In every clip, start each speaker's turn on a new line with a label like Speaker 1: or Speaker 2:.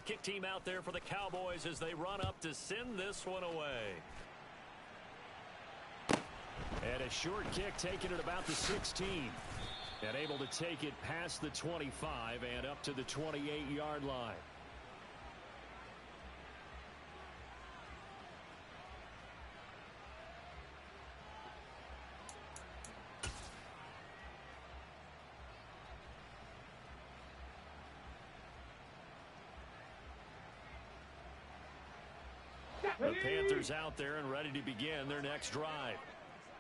Speaker 1: kick team out there for the Cowboys as they run up to send this one away. And a short kick taken at about the 16. And able to take it past the 25 and up to the 28-yard line. The Panthers out there and ready to begin their next drive.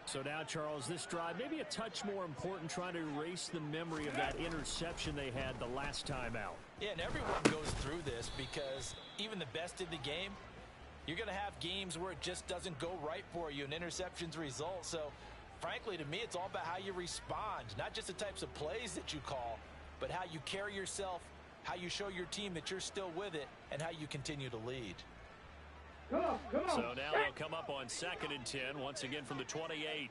Speaker 2: So now, Charles, this drive maybe a touch more important, trying to erase the memory of that interception they had the last time out.
Speaker 3: Yeah, and everyone goes through this because even the best in the game, you're going to have games where it just doesn't go right for you and interceptions result. So, frankly, to me, it's all about how you respond, not just the types of plays that you call, but how you carry yourself, how you show your team that you're still with it, and how you continue to lead.
Speaker 1: Come on. So now they'll come up on 2nd and 10, once again from the 28.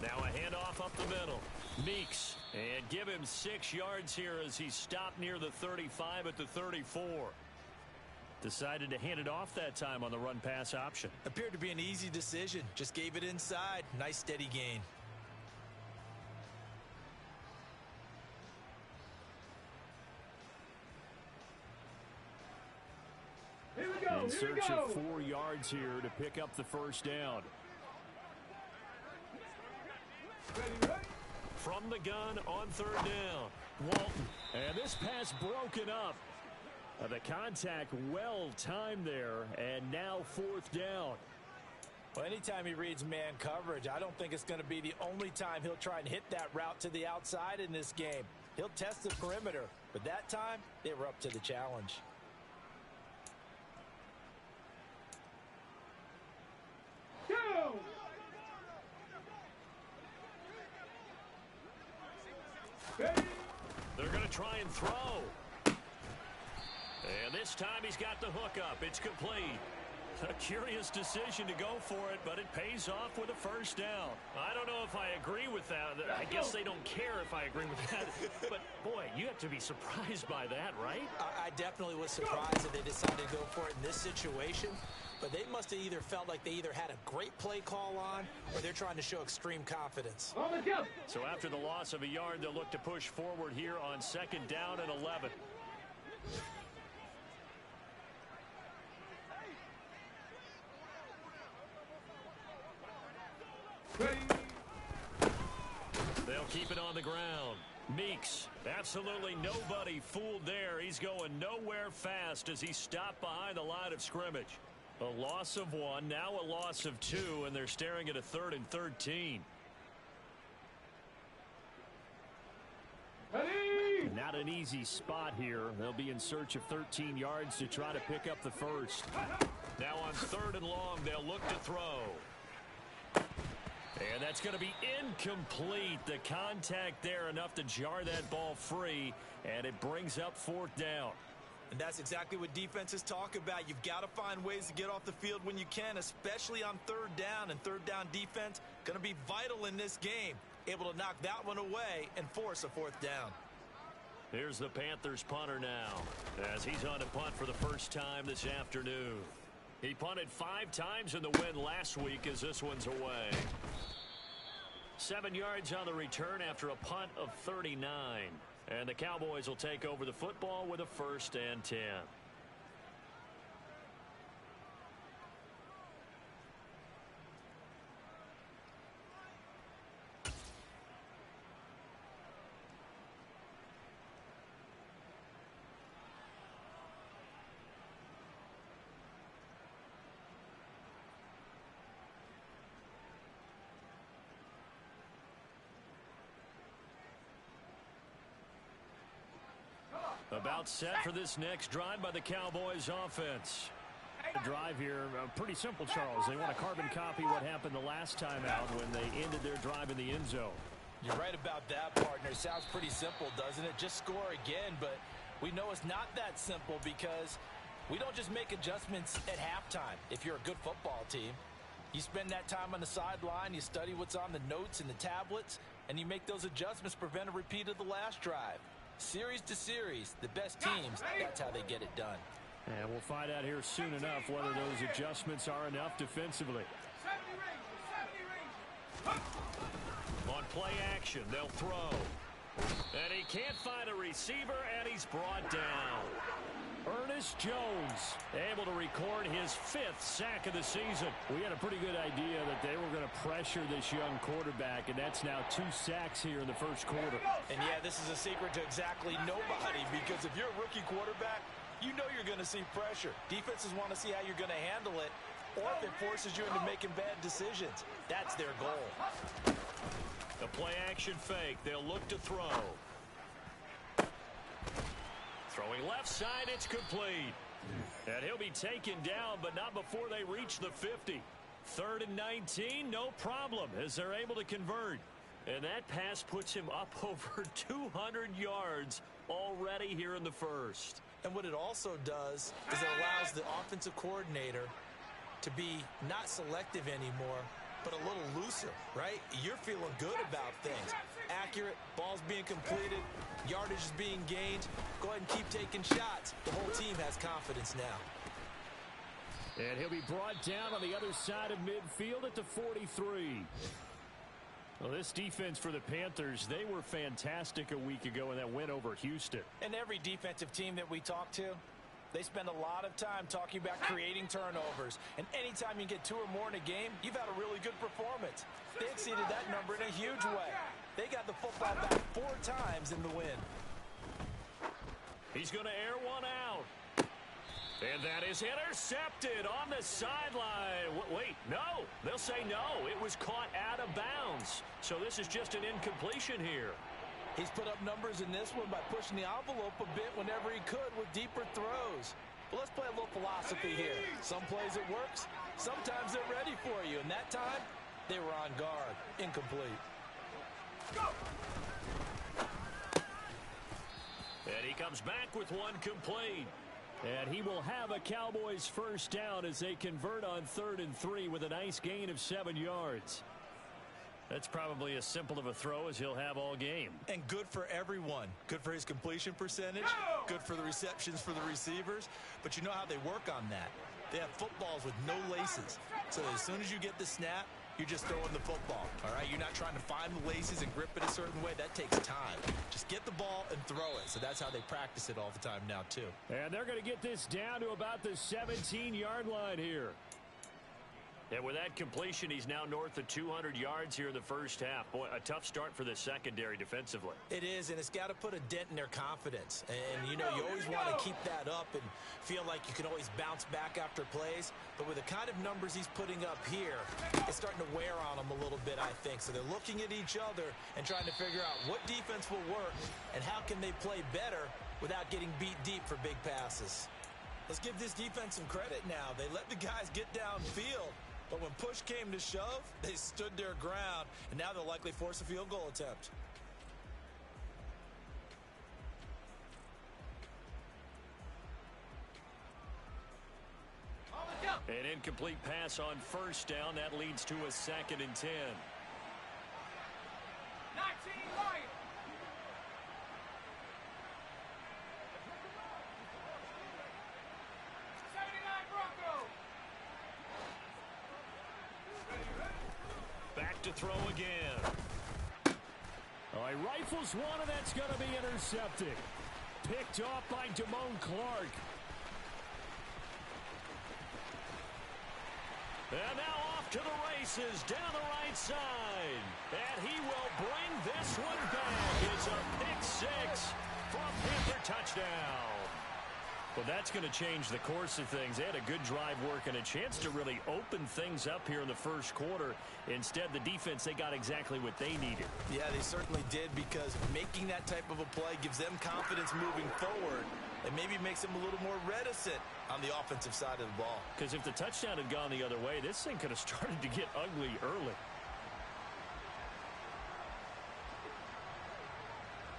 Speaker 1: Now a handoff up the middle. Meeks, and give him 6 yards here as he stopped near the 35 at the 34. Decided to hand it off that time on the run-pass option.
Speaker 3: Appeared to be an easy decision. Just gave it inside. Nice steady gain.
Speaker 1: In search of 4 yards here to pick up the first down. From the gun on 3rd down. Walton. And this pass broken up. The contact well timed there. And now 4th down.
Speaker 3: Well, anytime he reads man coverage, I don't think it's going to be the only time he'll try and hit that route to the outside in this game. He'll test the perimeter. But that time, they were up to the challenge.
Speaker 1: They're going to try and throw. And this time he's got the hook up. It's complete. A curious decision to go for it, but it pays off with a first down. I don't know if I agree with that. I guess they don't care if I agree with that. But, boy, you have to be surprised by that, right?
Speaker 3: I definitely was surprised that they decided to go for it in this situation. But they must have either felt like they either had a great play call on or they're trying to show extreme confidence.
Speaker 1: So after the loss of a yard, they'll look to push forward here on 2nd down and 11. They'll keep it on the ground. Meeks, absolutely nobody fooled there. He's going nowhere fast as he stopped behind the line of scrimmage. A loss of 1, now a loss of 2, and they're staring at a 3rd and 13. Not an easy spot here. They'll be in search of 13 yards to try to pick up the first. Now on 3rd and long, they'll look to throw. And that's going to be incomplete. The contact there enough to jar that ball free, and it brings up 4th down.
Speaker 3: And that's exactly what defenses talk about. You've got to find ways to get off the field when you can, especially on 3rd down. And 3rd down defense going to be vital in this game. Able to knock that one away and force a 4th down.
Speaker 1: Here's the Panthers punter now as he's on to punt for the first time this afternoon. He punted 5 times in the win last week as this one's away. 7 yards on the return after a punt of 39. And the Cowboys will take over the football with a 1st and 10. About set for this next drive by the Cowboys offense.
Speaker 2: The drive here, pretty simple, Charles. They want to carbon copy what happened the last time out when they ended their drive in the end zone.
Speaker 3: You're right about that, partner. Sounds pretty simple, doesn't it? Just score again, but we know it's not that simple because we don't just make adjustments at halftime if you're a good football team. You spend that time on the sideline, you study what's on the notes and the tablets, and you make those adjustments to prevent a repeat of the last drive. Series to series, the best teams, that's how they get it done.
Speaker 2: And we'll find out here soon enough whether those adjustments are enough defensively.
Speaker 1: On play action, they'll throw. And he can't find a receiver, and he's brought down.
Speaker 2: Ernest Jones able to record his 5th sack of the season. We had a pretty good idea that they were going to pressure this young quarterback, and that's now 2 sacks here in the first quarter.
Speaker 3: And yeah, this is a secret to exactly nobody, because if you're a rookie quarterback, you know you're going to see pressure. Defenses want to see how you're going to handle it, or if it forces you into making bad decisions. That's their goal.
Speaker 1: The play action fake. They'll look to throw. Throwing left side, it's complete. And he'll be taken down, but not before they reach the 50. 3rd and 19, no problem, as they're able to convert. And that pass puts him up over 200 yards already here in the first.
Speaker 3: And what it also does is it allows the offensive coordinator to be not selective anymore, but a little looser, right? You're feeling good about things. Accurate, balls being completed, yardage is being gained. Go ahead and keep taking shots. The whole team has confidence now.
Speaker 2: And he'll be brought down on the other side of midfield at the 43. Well, this defense for the Panthers, they were fantastic a week ago in that win over Houston.
Speaker 3: And every defensive team that we talk to, they spend a lot of time talking about creating turnovers. And anytime you get 2 or more in a game, you've had a really good performance. They exceeded that number in a huge way. They got the football back 4 times in the win.
Speaker 1: He's going to air one out. And that is intercepted on the sideline. Wait, no. They'll say no. It was caught out of bounds. So this is just an incompletion here.
Speaker 3: He's put up numbers in this one by pushing the envelope a bit whenever he could with deeper throws. But let's play a little philosophy here. Some plays it works. Sometimes they're ready for you. And that time, they were on guard. Incomplete.
Speaker 1: Go! And he comes back with one complete.
Speaker 2: And he will have a Cowboys first down as they convert on 3rd and 3 with a nice gain of 7 yards.
Speaker 1: That's probably as simple of a throw as he'll have all game.
Speaker 3: And good for everyone. Good for his completion percentage. Good for the receptions for the receivers. But you know how they work on that. They have footballs with no laces. So as soon as you get the snap, you're just throwing the football, all right? You're not trying to find the laces and grip it a certain way. That takes time. Just get the ball and throw it. So that's how they practice it all the time now, too.
Speaker 2: And they're going to get this down to about the 17-yard line here.
Speaker 1: And with that completion, he's now north of 200 yards here in the first half. Boy, a tough start for the secondary defensively.
Speaker 3: It is, and it's got to put a dent in their confidence. And, you know, you always want to keep that up and feel like you can always bounce back after plays. But with the kind of numbers he's putting up here, it's starting to wear on them a little bit, I think. So they're looking at each other and trying to figure out what defense will work and how can they play better without getting beat deep for big passes. Let's give this defense some credit now. They let the guys get downfield. But when push came to shove, they stood their ground, and now they'll likely force a field goal attempt.
Speaker 1: An incomplete pass on first down. That leads to a 2nd and 10.
Speaker 4: 19 Lions.
Speaker 1: Back to throw again.
Speaker 2: All right, rifles one, and that's going to be intercepted. Picked off by Damone Clark.
Speaker 1: And now off to the races down the right side. And he will bring this one back. It's a pick 6 for a Panther touchdown.
Speaker 2: Well, that's going to change the course of things. They had a good drive work and a chance to really open things up here in the first quarter. Instead, the defense, they got exactly what they needed.
Speaker 3: Yeah, they certainly did, because making that type of a play gives them confidence moving forward and maybe makes them a little more reticent on the offensive side of the ball.
Speaker 2: Because if the touchdown had gone the other way, this thing could have started to get ugly early.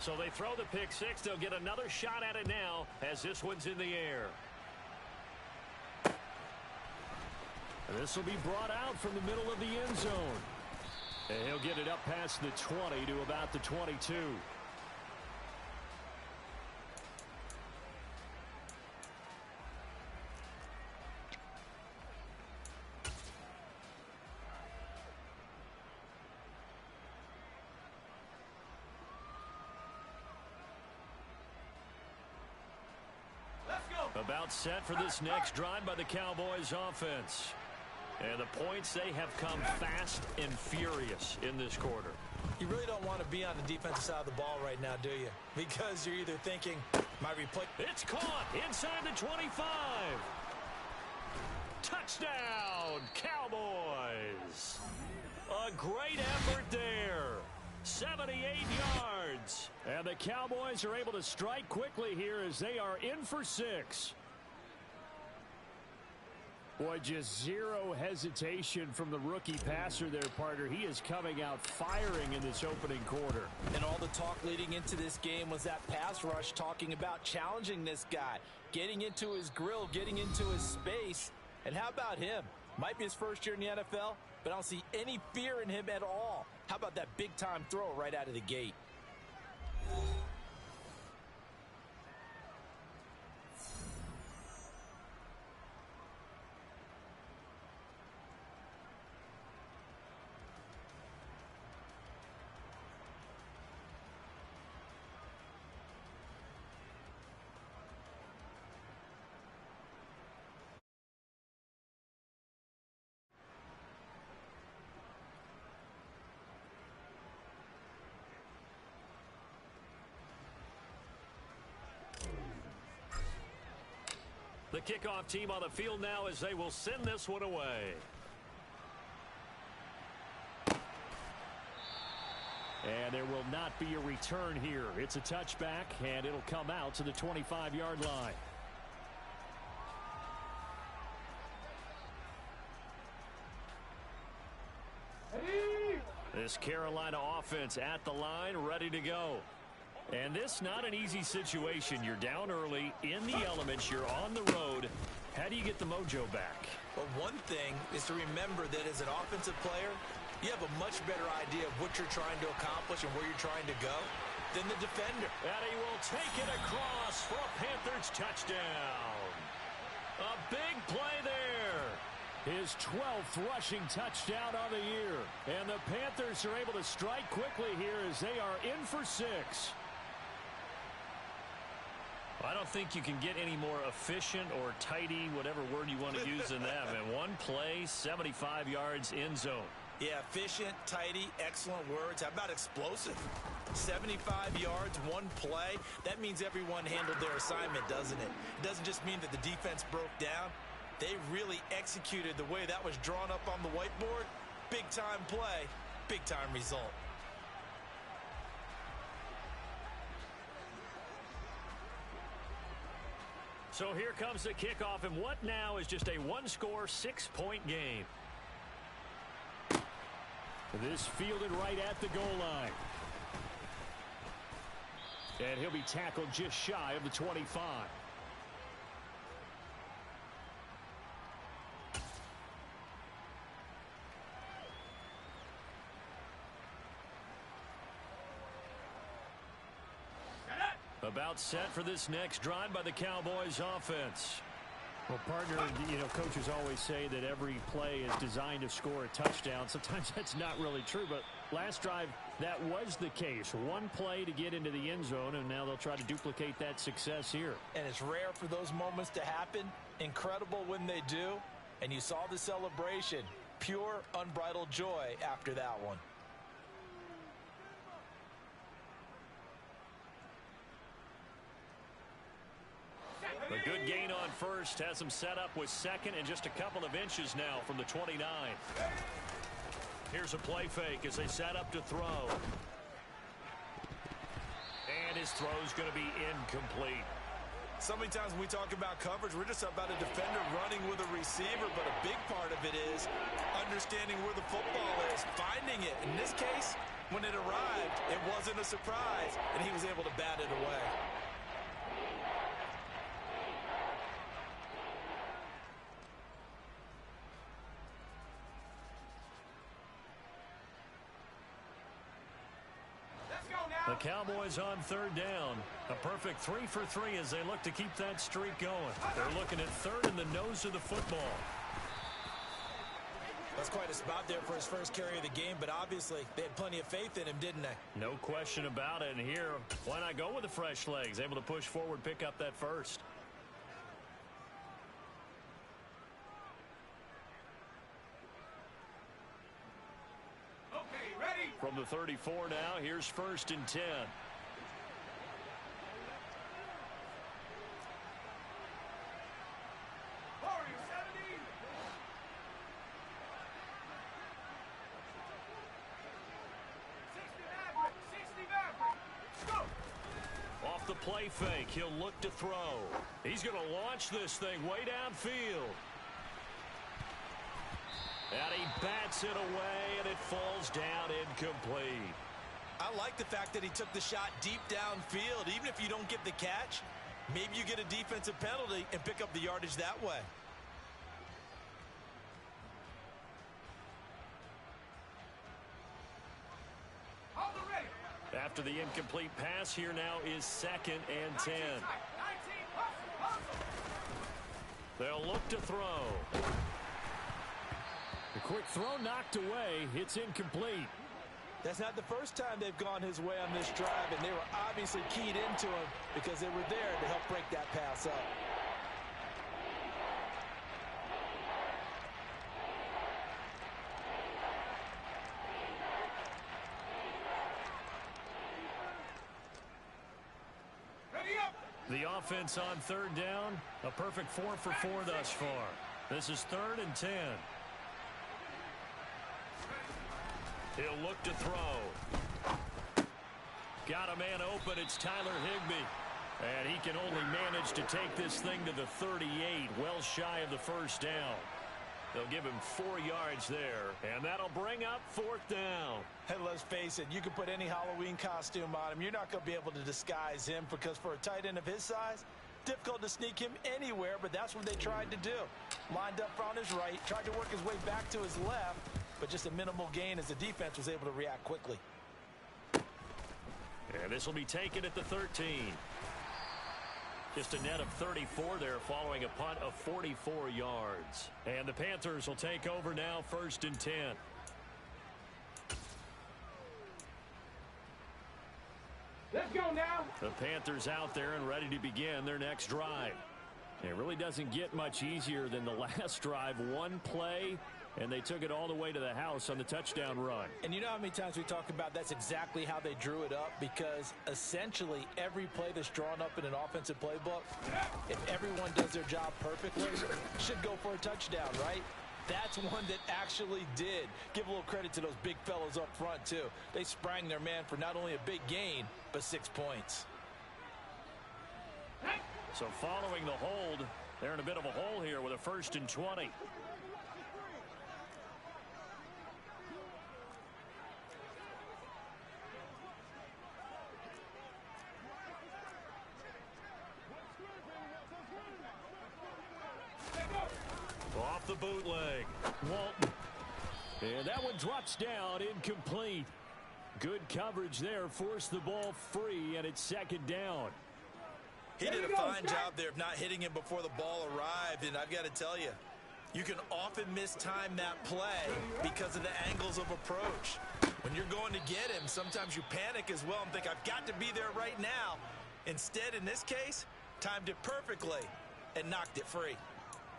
Speaker 1: So they throw the pick 6. They'll get another shot at it now as this one's in the air.
Speaker 2: This will be brought out from the middle of the end zone. And he'll get it up past the 20 to about the 22. About set for this next drive by the Cowboys offense. And the points, they have come fast and furious in this quarter.
Speaker 3: You really don't want to be on the defensive side of the ball right now, do you? Because you're either thinking, my replay.
Speaker 1: It's caught inside the 25. Touchdown, Cowboys. A great effort there. 78 yards.
Speaker 2: And the Cowboys are able to strike quickly here as they are in for 6. Boy, just zero hesitation from the rookie passer there, partner. He is coming out firing in this opening quarter.
Speaker 3: And all the talk leading into this game was that pass rush talking about challenging this guy, getting into his grill, getting into his space. And how about him? Might be his first year in the NFL, but I don't see any fear in him at all. How about that big-time throw right out of the gate?
Speaker 1: The kickoff team on the field now as they will send this one away.
Speaker 2: And there will not be a return here. It's a touchback, and it'll come out to the 25-yard line. This Carolina offense at the line, ready to go. And this not an easy situation. You're down early, in the elements, you're on the road. How do you get the mojo back?
Speaker 3: Well, one thing is to remember that as an offensive player, you have a much better idea of what you're trying to accomplish and where you're trying to go than the defender.
Speaker 1: And he will take it across for a Panthers touchdown. A big play there.
Speaker 2: His 12th rushing touchdown of the year. And the Panthers are able to strike quickly here as they are in for 6.
Speaker 1: I don't think you can get any more efficient or tidy, whatever word you want to use in that. And one play, 75 yards in zone.
Speaker 3: Yeah, efficient, tidy, excellent words. How about explosive? 75 yards, one play. That means everyone handled their assignment, doesn't it? It doesn't just mean that the defense broke down. They really executed the way that was drawn up on the whiteboard. Big-time play, big-time result.
Speaker 1: So here comes the kickoff, and what now is just a one-score, 6-point game.
Speaker 2: This fielded right at the goal line. And he'll be tackled just shy of the 25.
Speaker 1: About set for this next drive by the Cowboys offense.
Speaker 2: Well, partner, coaches always say that every play is designed to score a touchdown. Sometimes that's not really true, but last drive, that was the case. One play to get into the end zone, and now they'll try to duplicate that success here.
Speaker 3: And it's rare for those moments to happen. Incredible when they do. And you saw the celebration. Pure, unbridled joy after that one.
Speaker 1: A good gain on first, has him set up with second and just a couple of inches now from the 29. Here's a play fake as they set up to throw. And his throw's going to be incomplete.
Speaker 3: So many times when we talk about coverage, we're just about a defender running with a receiver, but a big part of it is understanding where the football is, finding it. In this case, when it arrived, it wasn't a surprise, and he was able to bat it away.
Speaker 2: The Cowboys on third down. A perfect 3 for 3 as they look to keep that streak going. They're looking at third in the nose of the football.
Speaker 3: That's quite a spot there for his first carry of the game, but obviously they had plenty of faith in him, didn't they?
Speaker 2: No question about it. And here, why not go with the fresh legs? Able to push forward, pick up that first.
Speaker 4: Okay, ready?
Speaker 2: From the 34 now, here's 1st and 10. The play fake. He'll look to throw. He's going to launch this thing way downfield. And he bats it away, and it falls down incomplete.
Speaker 3: I like the fact that he took the shot deep downfield. Even if you don't get the catch, maybe you get a defensive penalty and pick up the yardage that way.
Speaker 2: After the incomplete pass, here now is 2nd and 10. They'll look to throw. The quick throw knocked away. It's incomplete.
Speaker 3: That's not the first time they've gone his way on this drive, and they were obviously keyed into him because they were there to help break that pass up.
Speaker 2: The offense on third down, a perfect 4 for 4 thus far. This is 3rd and 10. He'll look to throw. Got a man open. It's Tyler Higbee. And he can only manage to take this thing to the 38, well shy of the first down. They'll give him 4 yards there, and that'll bring up 4th down.
Speaker 3: Hey, let's face it, you can put any Halloween costume on him. You're not going to be able to disguise him because for a tight end of his size, difficult to sneak him anywhere, but that's what they tried to do. Lined up on his right, tried to work his way back to his left, but just a minimal gain as the defense was able to react quickly.
Speaker 2: And this will be taken at the 13. Just a net of 34 there following a punt of 44 yards. And the Panthers will take over now, 1st and 10.
Speaker 4: Let's go now.
Speaker 2: The Panthers out there and ready to begin their next drive. It really doesn't get much easier than the last drive. One play, and they took it all the way to the house on the touchdown run.
Speaker 3: And you know how many times we talk about that's exactly how they drew it up, because essentially every play that's drawn up in an offensive playbook, if everyone does their job perfectly, should go for a touchdown, right? That's one that actually did. Give a little credit to those big fellows up front, too. They sprang their man for not only a big gain, but 6 points.
Speaker 2: So following the hold, they're in a bit of a hole here with a 1st and 20. Off the bootleg. Walton. And that one drops down, incomplete. Good coverage there, forced the ball free, and it's 2nd down.
Speaker 3: He did a fine job there of not hitting him before the ball arrived, and I've got to tell you, you can often mistime that play because of the angles of approach. When you're going to get him, sometimes you panic as well and think, I've got to be there right now. Instead, in this case, timed it perfectly and knocked it free.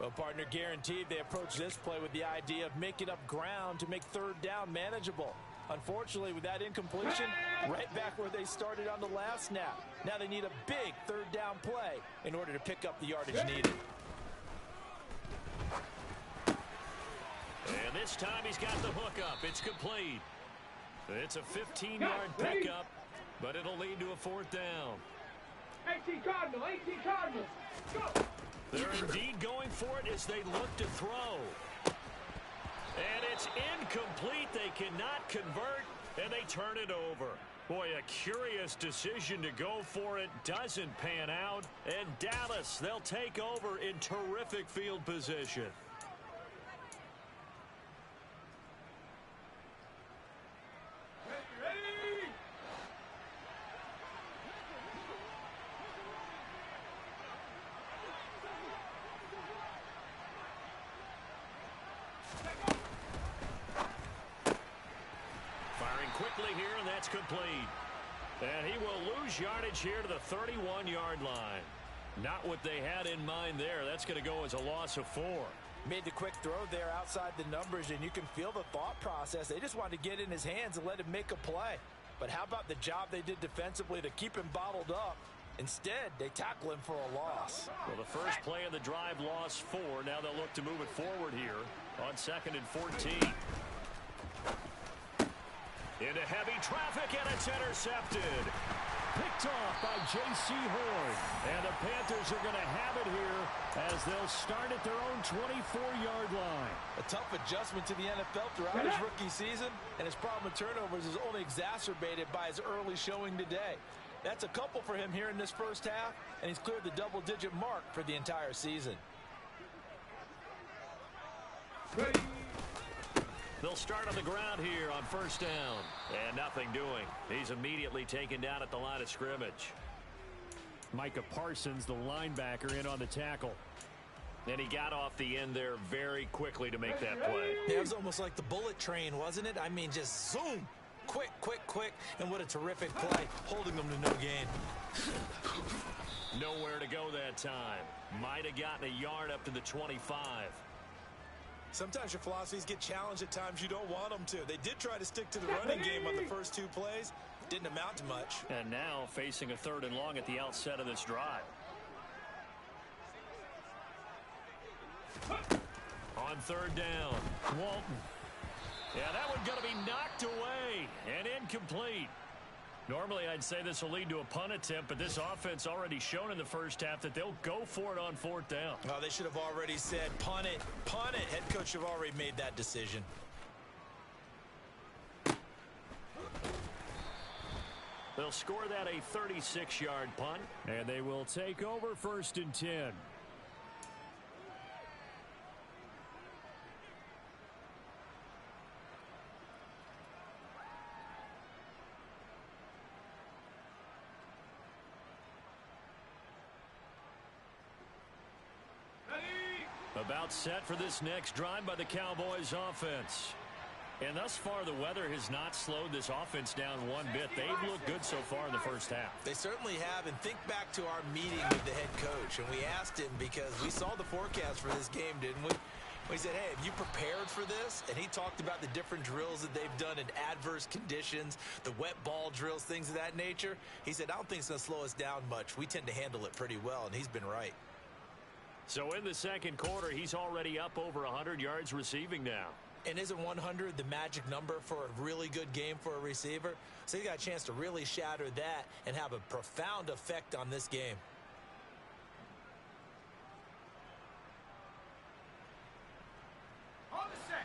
Speaker 3: Well, partner, guaranteed they approach this play with the idea of making up ground to make 3rd down manageable. Unfortunately, with that incompletion, right back where they started on the last snap. Now they need a big 3rd down play in order to pick up the yardage needed.
Speaker 2: And this time he's got the hook up. It's complete. It's a 15-yard pickup, but it'll lead to a 4th down.
Speaker 4: 18 Cardinal, 18 Cardinal. Go.
Speaker 2: They're indeed going for it as they look to throw. And it's incomplete. They cannot convert, and they turn it over. Boy, a curious decision to go for it. Doesn't pan out. And Dallas, they'll take over in terrific field position.
Speaker 1: quickly here, and that's complete. And he will lose yardage here to the 31-yard line. Not what they had in mind there. That's going to go as a loss of 4.
Speaker 3: Made the quick throw there outside the numbers, and you can feel the thought process. They just wanted to get in his hands and let him make a play. But how about the job they did defensively to keep him bottled up? Instead, they tackle him for a loss.
Speaker 1: Well, the first play of the drive lost 4. Now they'll look to move it forward here on 2nd and 14. Into heavy traffic, and it's intercepted.
Speaker 2: Picked off by J.C. Horn. And the Panthers are going to have it here as they'll start at their own 24-yard line.
Speaker 3: A tough adjustment to the NFL throughout his rookie season, and his problem with turnovers is only exacerbated by his early showing today. That's a couple for him here in this first half, and he's cleared the double-digit mark for the entire season.
Speaker 1: They'll start on the ground here on first down. And nothing doing. He's immediately taken down at the line of scrimmage.
Speaker 2: Micah Parsons, the linebacker, in on the tackle.
Speaker 1: And he got off the end there very quickly to make that play.
Speaker 3: Yeah, it was almost like the bullet train, wasn't it? I mean, just zoom. Quick, quick, quick. And what a terrific play, holding them to no gain.
Speaker 1: Nowhere to go that time. Might have gotten a yard up to the 25.
Speaker 3: Sometimes your philosophies get challenged at times you don't want them to. They did try to stick to the running game on the first 2 plays. Didn't amount to much.
Speaker 1: And now facing a 3rd and long at the outset of this drive. On 3rd down, Walton. Yeah, that one going to be knocked away and incomplete. Normally, I'd say this will lead to a punt attempt, but this offense already shown in the first half that they'll go for it on 4th down.
Speaker 3: Oh, they should have already said, punt it, punt it. Head coach should have already made that decision.
Speaker 1: They'll score that a 36-yard punt.
Speaker 2: And they will take over 1st and 10. About set for this next drive by the Cowboys offense. And thus far, the weather has not slowed this offense down one bit. They've looked good so far in the first half.
Speaker 3: They certainly have. And think back to our meeting with the head coach. And we asked him because we saw the forecast for this game, didn't we? We said, hey, have you prepared for this? And he talked about the different drills that they've done in adverse conditions, the wet ball drills, things of that nature. He said, I don't think it's going to slow us down much. We tend to handle it pretty well, and he's been right.
Speaker 1: So in the second quarter, he's already up over 100 yards receiving now.
Speaker 3: And isn't 100 the magic number for a really good game for a receiver? So he got a chance to really shatter that and have a profound effect on this game.
Speaker 4: On the set.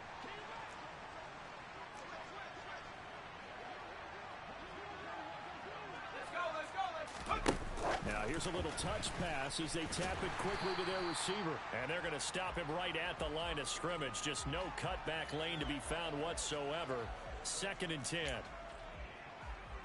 Speaker 4: Let's go.
Speaker 2: Now here's a little touch pass as they tap it quickly to their receiver.
Speaker 1: And they're going to stop him right at the line of scrimmage. Just no cutback lane to be found whatsoever. 2nd and 10.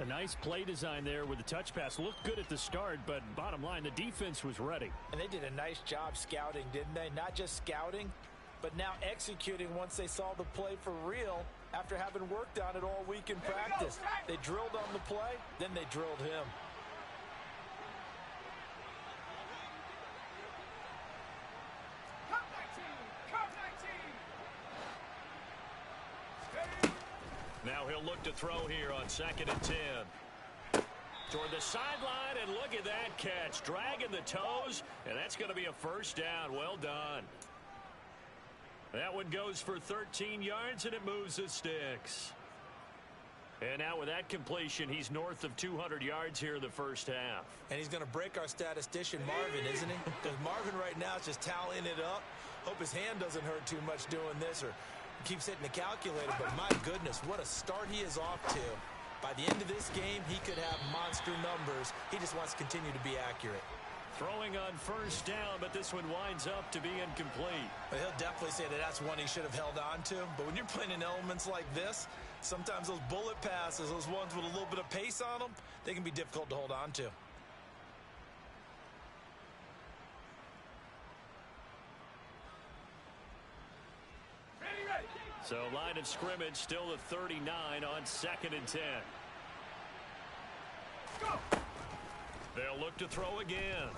Speaker 2: A nice play design there with the touch pass. Looked good at the start, but bottom line, the defense was ready.
Speaker 3: And they did a nice job scouting, didn't they? Not just scouting, but now executing once they saw the play for real after having worked on it all week in practice. They drilled on the play, then they drilled him.
Speaker 1: Now he'll look to throw here on 2nd and 10. Toward the sideline, and look at that catch. Dragging the toes, and that's going to be a first down. Well done. That one goes for 13 yards, and it moves the sticks. And now with that completion, he's north of 200 yards here in the first half.
Speaker 3: And he's going to break our statistician, Marvin, isn't he? Because Marvin right now is just tallying it up. Hope his hand doesn't hurt too much doing this or keeps hitting the calculator. But my goodness, what a start he is off to. By the end of this game, he could have monster numbers. He just wants to continue to be accurate.
Speaker 1: Throwing on first down, but this one winds up to be incomplete.
Speaker 3: But he'll definitely say that that's one he should have held on to. But when you're playing in elements like this, sometimes those bullet passes, those ones with a little bit of pace on them, they can be difficult to hold on to.
Speaker 1: So line of scrimmage still at 39 on 2nd and 10.
Speaker 4: Go.
Speaker 1: They'll look to throw again.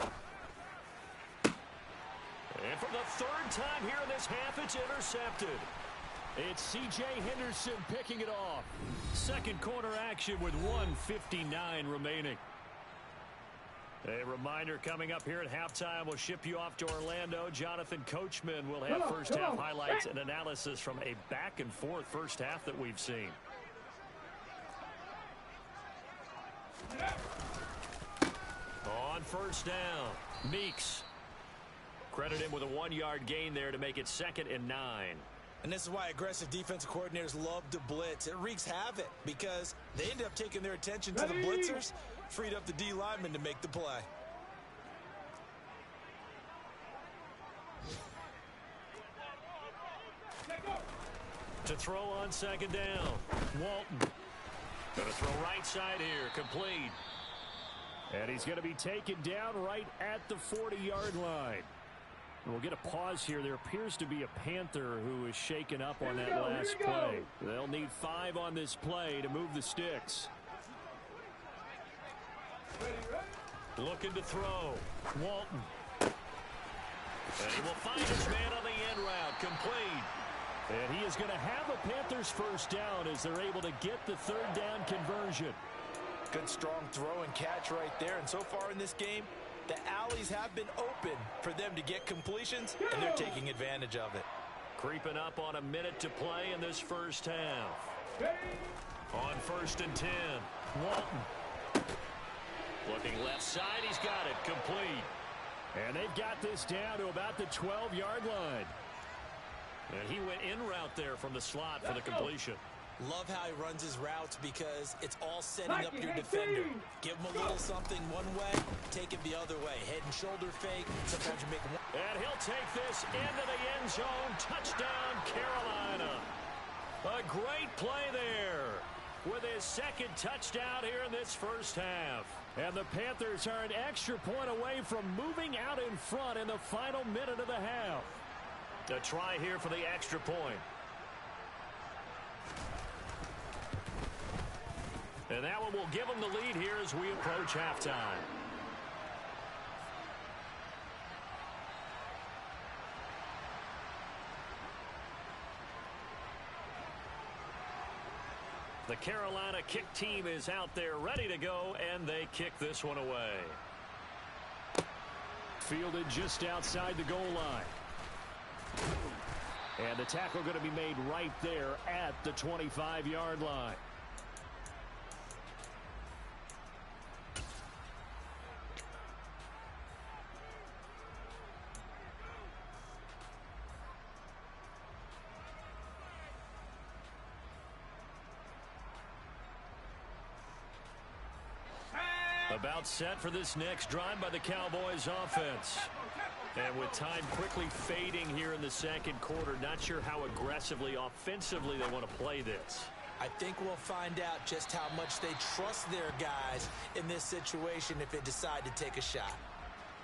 Speaker 1: And for the 3rd time here in this half, it's intercepted.
Speaker 2: It's C.J. Henderson picking it off. Second quarter action with 1:59 remaining. A reminder coming up here at halftime. We'll ship you off to Orlando. Jonathan Coachman will have first half highlights and analysis from a back-and-forth first half that we've seen. On first down, Meeks. Credit him with a 1-yard gain there to make it 2nd and 9.
Speaker 3: And this is why aggressive defensive coordinators love to blitz. It wreaks havoc because they end up taking their attention to the blitzers, freed up the D lineman to make the play.
Speaker 1: To throw on 2nd down, Walton. Going to throw right side here, complete.
Speaker 2: And he's going to be taken down right at the 40-yard line. We'll get a pause here. There appears to be a Panther who is shaken up on that last play. They'll need 5 on this play to move the sticks.
Speaker 1: Looking to throw. Walton. And he will find his man on the end route. Complete.
Speaker 2: And he is going to have a Panthers first down as they're able to get the 3rd down conversion.
Speaker 3: Good strong throw and catch right there. And so far in this game, the alleys have been open for them to get completions, and they're taking advantage of it.
Speaker 1: Creeping up on a minute to play in this first half. On 1st and 10, Walton. Looking left side, he's got it, complete.
Speaker 2: And they've got this down to about the 12-yard line.
Speaker 1: And he went in route there from the slot for the completion.
Speaker 3: Love how he runs his routes because it's all setting up your defender. Give him a little something one way, take it the other way. Head and shoulder fake. Sometimes you make one.
Speaker 1: And he'll take this into the end zone. Touchdown, Carolina. A great play there with his 2nd touchdown here in this first half.
Speaker 2: And the Panthers are an extra point away from moving out in front in the final minute of the half.
Speaker 1: A try here for the extra point. And that one will give them the lead here as we approach halftime. The Carolina kick team is out there ready to go, and they kick this one away.
Speaker 2: Fielded just outside the goal line. And the tackle going to be made right there at the 25-yard line.
Speaker 1: About set for this next drive by the Cowboys offense. And with time quickly fading here in the 2nd quarter, not sure how aggressively, offensively they want to play this.
Speaker 3: I think we'll find out just how much they trust their guys in this situation if they decide to take a shot.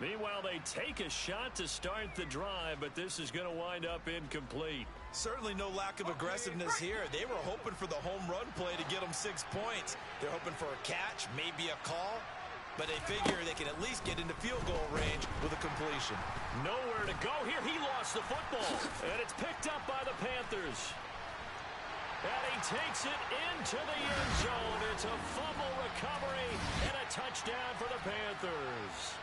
Speaker 1: Meanwhile, they take a shot to start the drive, but this is going to wind up incomplete.
Speaker 3: Certainly no lack of aggressiveness here. They were hoping for the home run play to get them 6 points. They're hoping for a catch, maybe a call, but they figure they can at least get into field goal range with a completion.
Speaker 1: Nowhere to go here. He lost the football, and it's picked up by the Panthers. And he takes it into the end zone. It's a fumble recovery and a touchdown for the Panthers.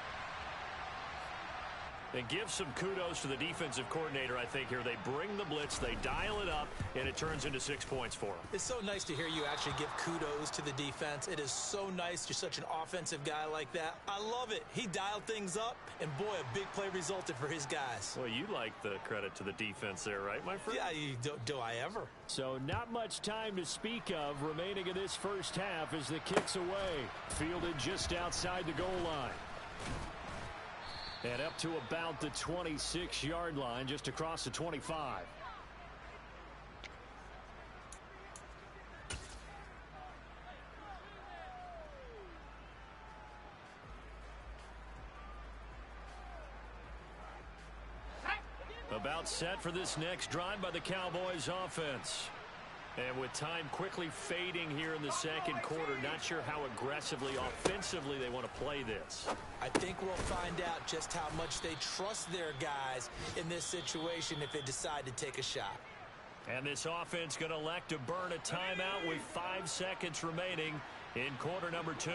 Speaker 1: And give some kudos to the defensive coordinator, I think, here. They bring the blitz, they dial it up, and it turns into 6 points for them.
Speaker 3: It's so nice to hear you actually give kudos to the defense. It is so nice. You're such an offensive guy like that. I love it. He dialed things up, and boy, a big play resulted for his guys.
Speaker 1: Well, you like the credit to the defense there, right, my friend?
Speaker 3: Yeah, do I ever?
Speaker 2: So not much time to speak of remaining in this first half as the kick's away. Fielded just outside the goal line. And up to about the 26-yard line, just across the 25.
Speaker 1: About set for this next drive by the Cowboys offense. And with time quickly fading here in the second quarter, not sure how aggressively, offensively they want to play this.
Speaker 3: I think we'll find out just how much they trust their guys in this situation if they decide to take a shot.
Speaker 1: And this offense going to elect to burn a timeout with 5 seconds remaining in quarter number 2.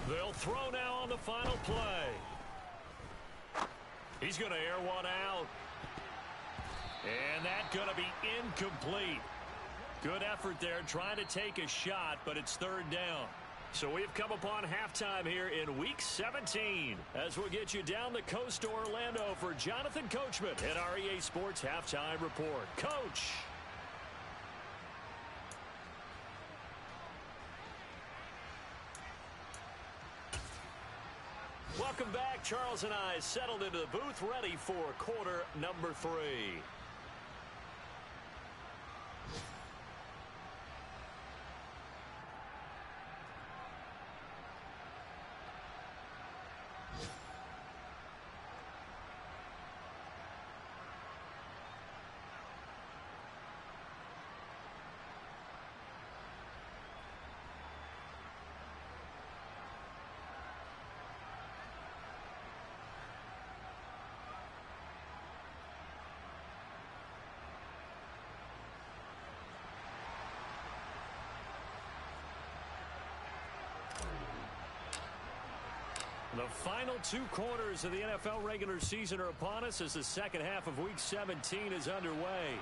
Speaker 1: They'll throw now on the final play. He's going to air one out. And that's going to be incomplete. Good effort there trying to take a shot, but it's third down. So we've come upon halftime here in Week 17 as we'll get you down the coast to Orlando for Jonathan Coachman at our EA Sports Halftime Report. Coach. Welcome back. Charles and I settled into the booth ready for quarter number 3. The final 2 quarters of the NFL regular season are upon us as the second half of Week 17 is underway.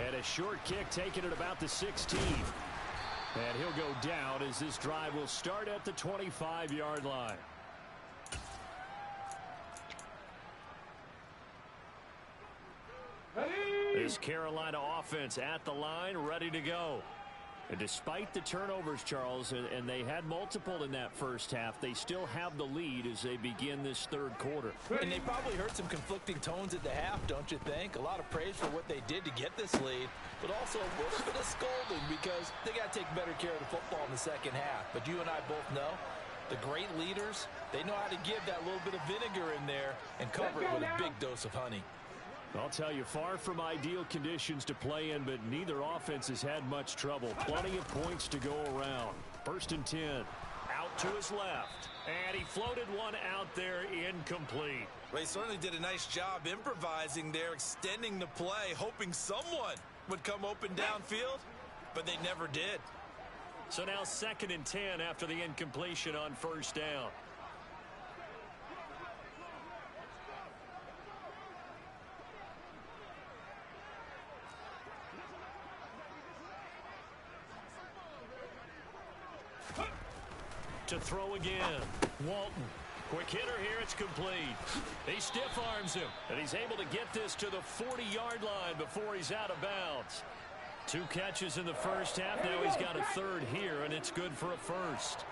Speaker 1: And a short kick taken at about the 16. And he'll go down as this drive will start at the 25-yard line. This Carolina offense at the line, ready to go. And despite the turnovers, Charles, and they had multiple in that first half, they still have the lead as they begin this third quarter.
Speaker 3: And they probably heard some conflicting tones at the half, don't you think? A lot of praise for what they did to get this lead, but also a little bit of scolding because they got to take better care of the football in the second half. But you and I both know the great leaders, they know how to give that little bit of vinegar in there and cover it with a big dose of honey.
Speaker 1: I'll tell you, far from ideal conditions to play in, but neither offense has had much trouble. Plenty of points to go around. First and 10. Out to his left. And he floated one out there incomplete.
Speaker 3: Well, he certainly did a nice job improvising there, extending the play, hoping someone would come open downfield, but they never did.
Speaker 1: So now second and 10 after the incompletion on first down. To throw again. Walton. Quick hitter here. It's complete. He stiff arms him. And he's able to get this to the 40-yard line before he's out of bounds. 2 catches in the first half. Now he's got a third here, and it's good for a first.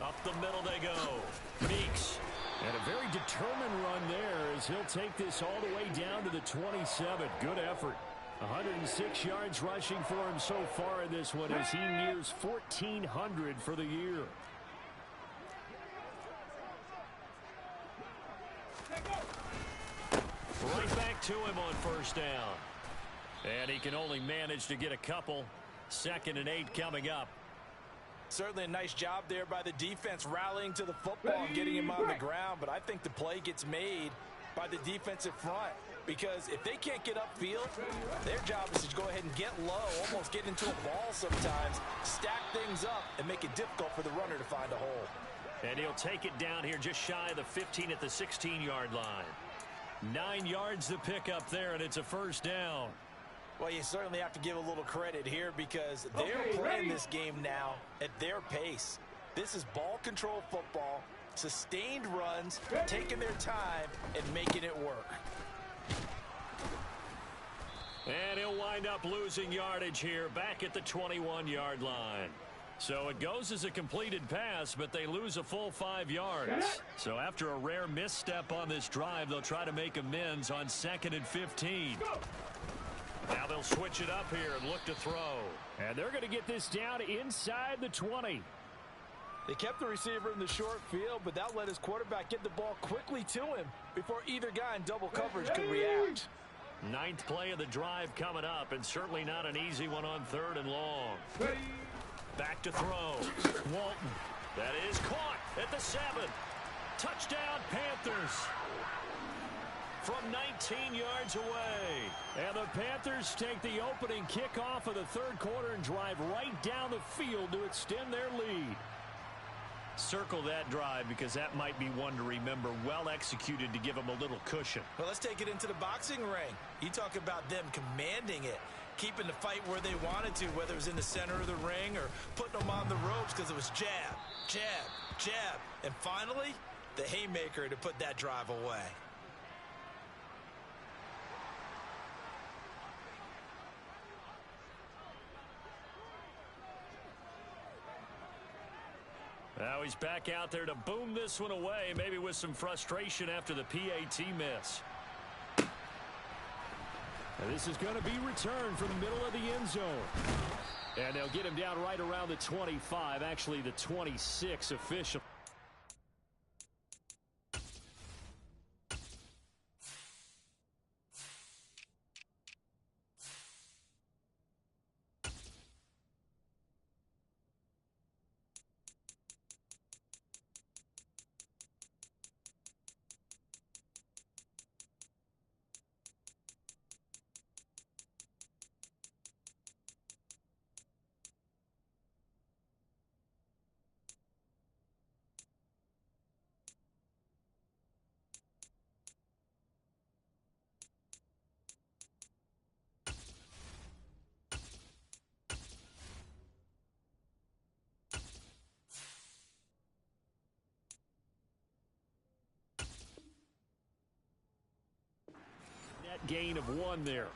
Speaker 1: Up the middle they go. Meeks. And a very determined run there as he'll take this all the way down to the 27. Good effort. 106 yards rushing for him so far in this one as he nears 1,400 for the year. Right back to him on first down. And he can only manage to get a couple. 2nd and 8 coming up.
Speaker 3: Certainly a nice job there by the defense rallying to the football and getting him on the ground. But I think the play gets made by the defensive front. Because if they can't get upfield, their job is to go ahead and get low, almost get into a ball sometimes, stack things up, and make it difficult for the runner to find a hole.
Speaker 1: And he'll take it down here just shy of the 15 at the 16-yard line. 9 yards to pick up there, and it's a first down.
Speaker 3: Well, you certainly have to give a little credit here because they're playing this game now at their pace. This is ball control football, sustained runs, taking their time, and making it work.
Speaker 1: And he'll wind up losing yardage here back at the 21-yard line.
Speaker 2: So it goes as a completed pass, but they lose a full 5 yards. So after a rare misstep on this drive, they'll try to make amends on 2nd and 15. Now they'll switch it up here and look to throw.
Speaker 5: And they're going to get this down inside the 20.
Speaker 3: They kept the receiver in the short field, but that let his quarterback get the ball quickly to him before either guy in double coverage could react.
Speaker 1: 9th play of the drive coming up, and certainly not an easy one on 3rd and long. Back to throw.
Speaker 2: Walton.
Speaker 1: That is caught at the 7.
Speaker 2: Touchdown, Panthers. From 19 yards away. And the Panthers take the opening kickoff of the 3rd quarter and drive right down the field to extend their lead.
Speaker 1: Circle that drive because that might be one to remember. Well executed to give them a little cushion.
Speaker 3: Well, let's take it into the boxing ring. You talk about them commanding it, keeping the fight where they wanted to, whether it was in the center of the ring or putting them on the ropes because it was jab, jab, jab. And finally, the haymaker to put that drive away.
Speaker 2: Now he's back out there to boom this one away, maybe with some frustration after the PAT miss. And this is going to be returned from the middle of the end zone. And they'll get him down right around the 25, actually the 26 official. Gain of 1 there.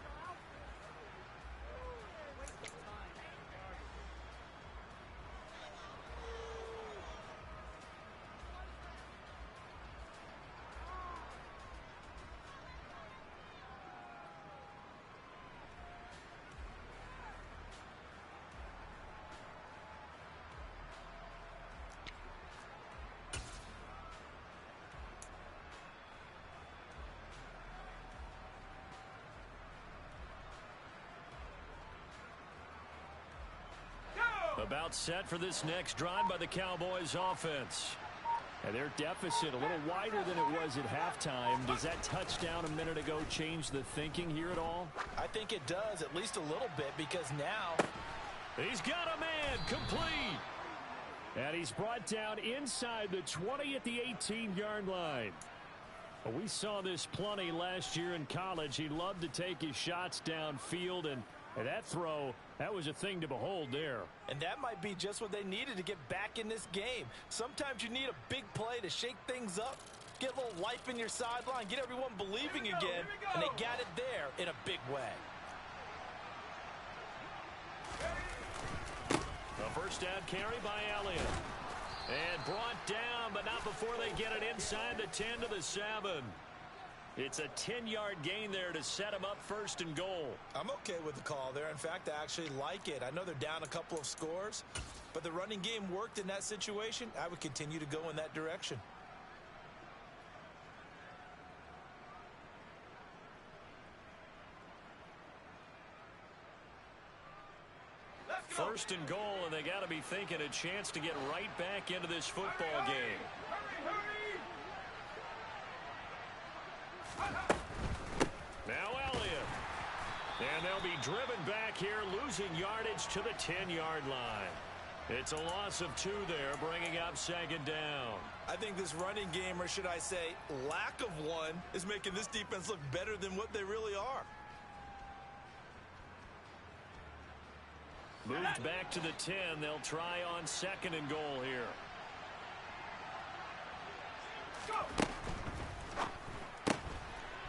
Speaker 2: About set for this next drive by the Cowboys offense. And their deficit a little wider than it was at halftime. Does that touchdown a minute ago change the thinking here at all?
Speaker 3: I think it does, at least a little bit, because now
Speaker 2: he's got a man complete. And he's brought down inside the 20 at the 18-yard line. Well, we saw this plenty last year in college. He loved to take his shots downfield, and that throw, that was a thing to behold there.
Speaker 3: And that might be just what they needed to get back in this game. Sometimes you need a big play to shake things up, get a little life in your sideline, get everyone believing again, and they got it there in a big way.
Speaker 2: A first down carry by Elliott. And brought down, but not before they get it inside the 10 to the 7. It's a 10-yard gain there to set him up 1st and goal.
Speaker 3: I'm okay with the call there. In fact, I actually like it. I know they're down a couple of scores, but the running game worked in that situation. I would continue to go in that direction.
Speaker 2: First and goal, and they got to be thinking a chance to get right back into this football game. Now Elliott. And they'll be driven back here, losing yardage to the 10-yard line. It's a loss of 2 there, bringing up 2nd down.
Speaker 3: I think this running game, or should I say lack of one, is making this defense look better than what they really are.
Speaker 2: Moved back to the 10. They'll try on 2nd and goal here.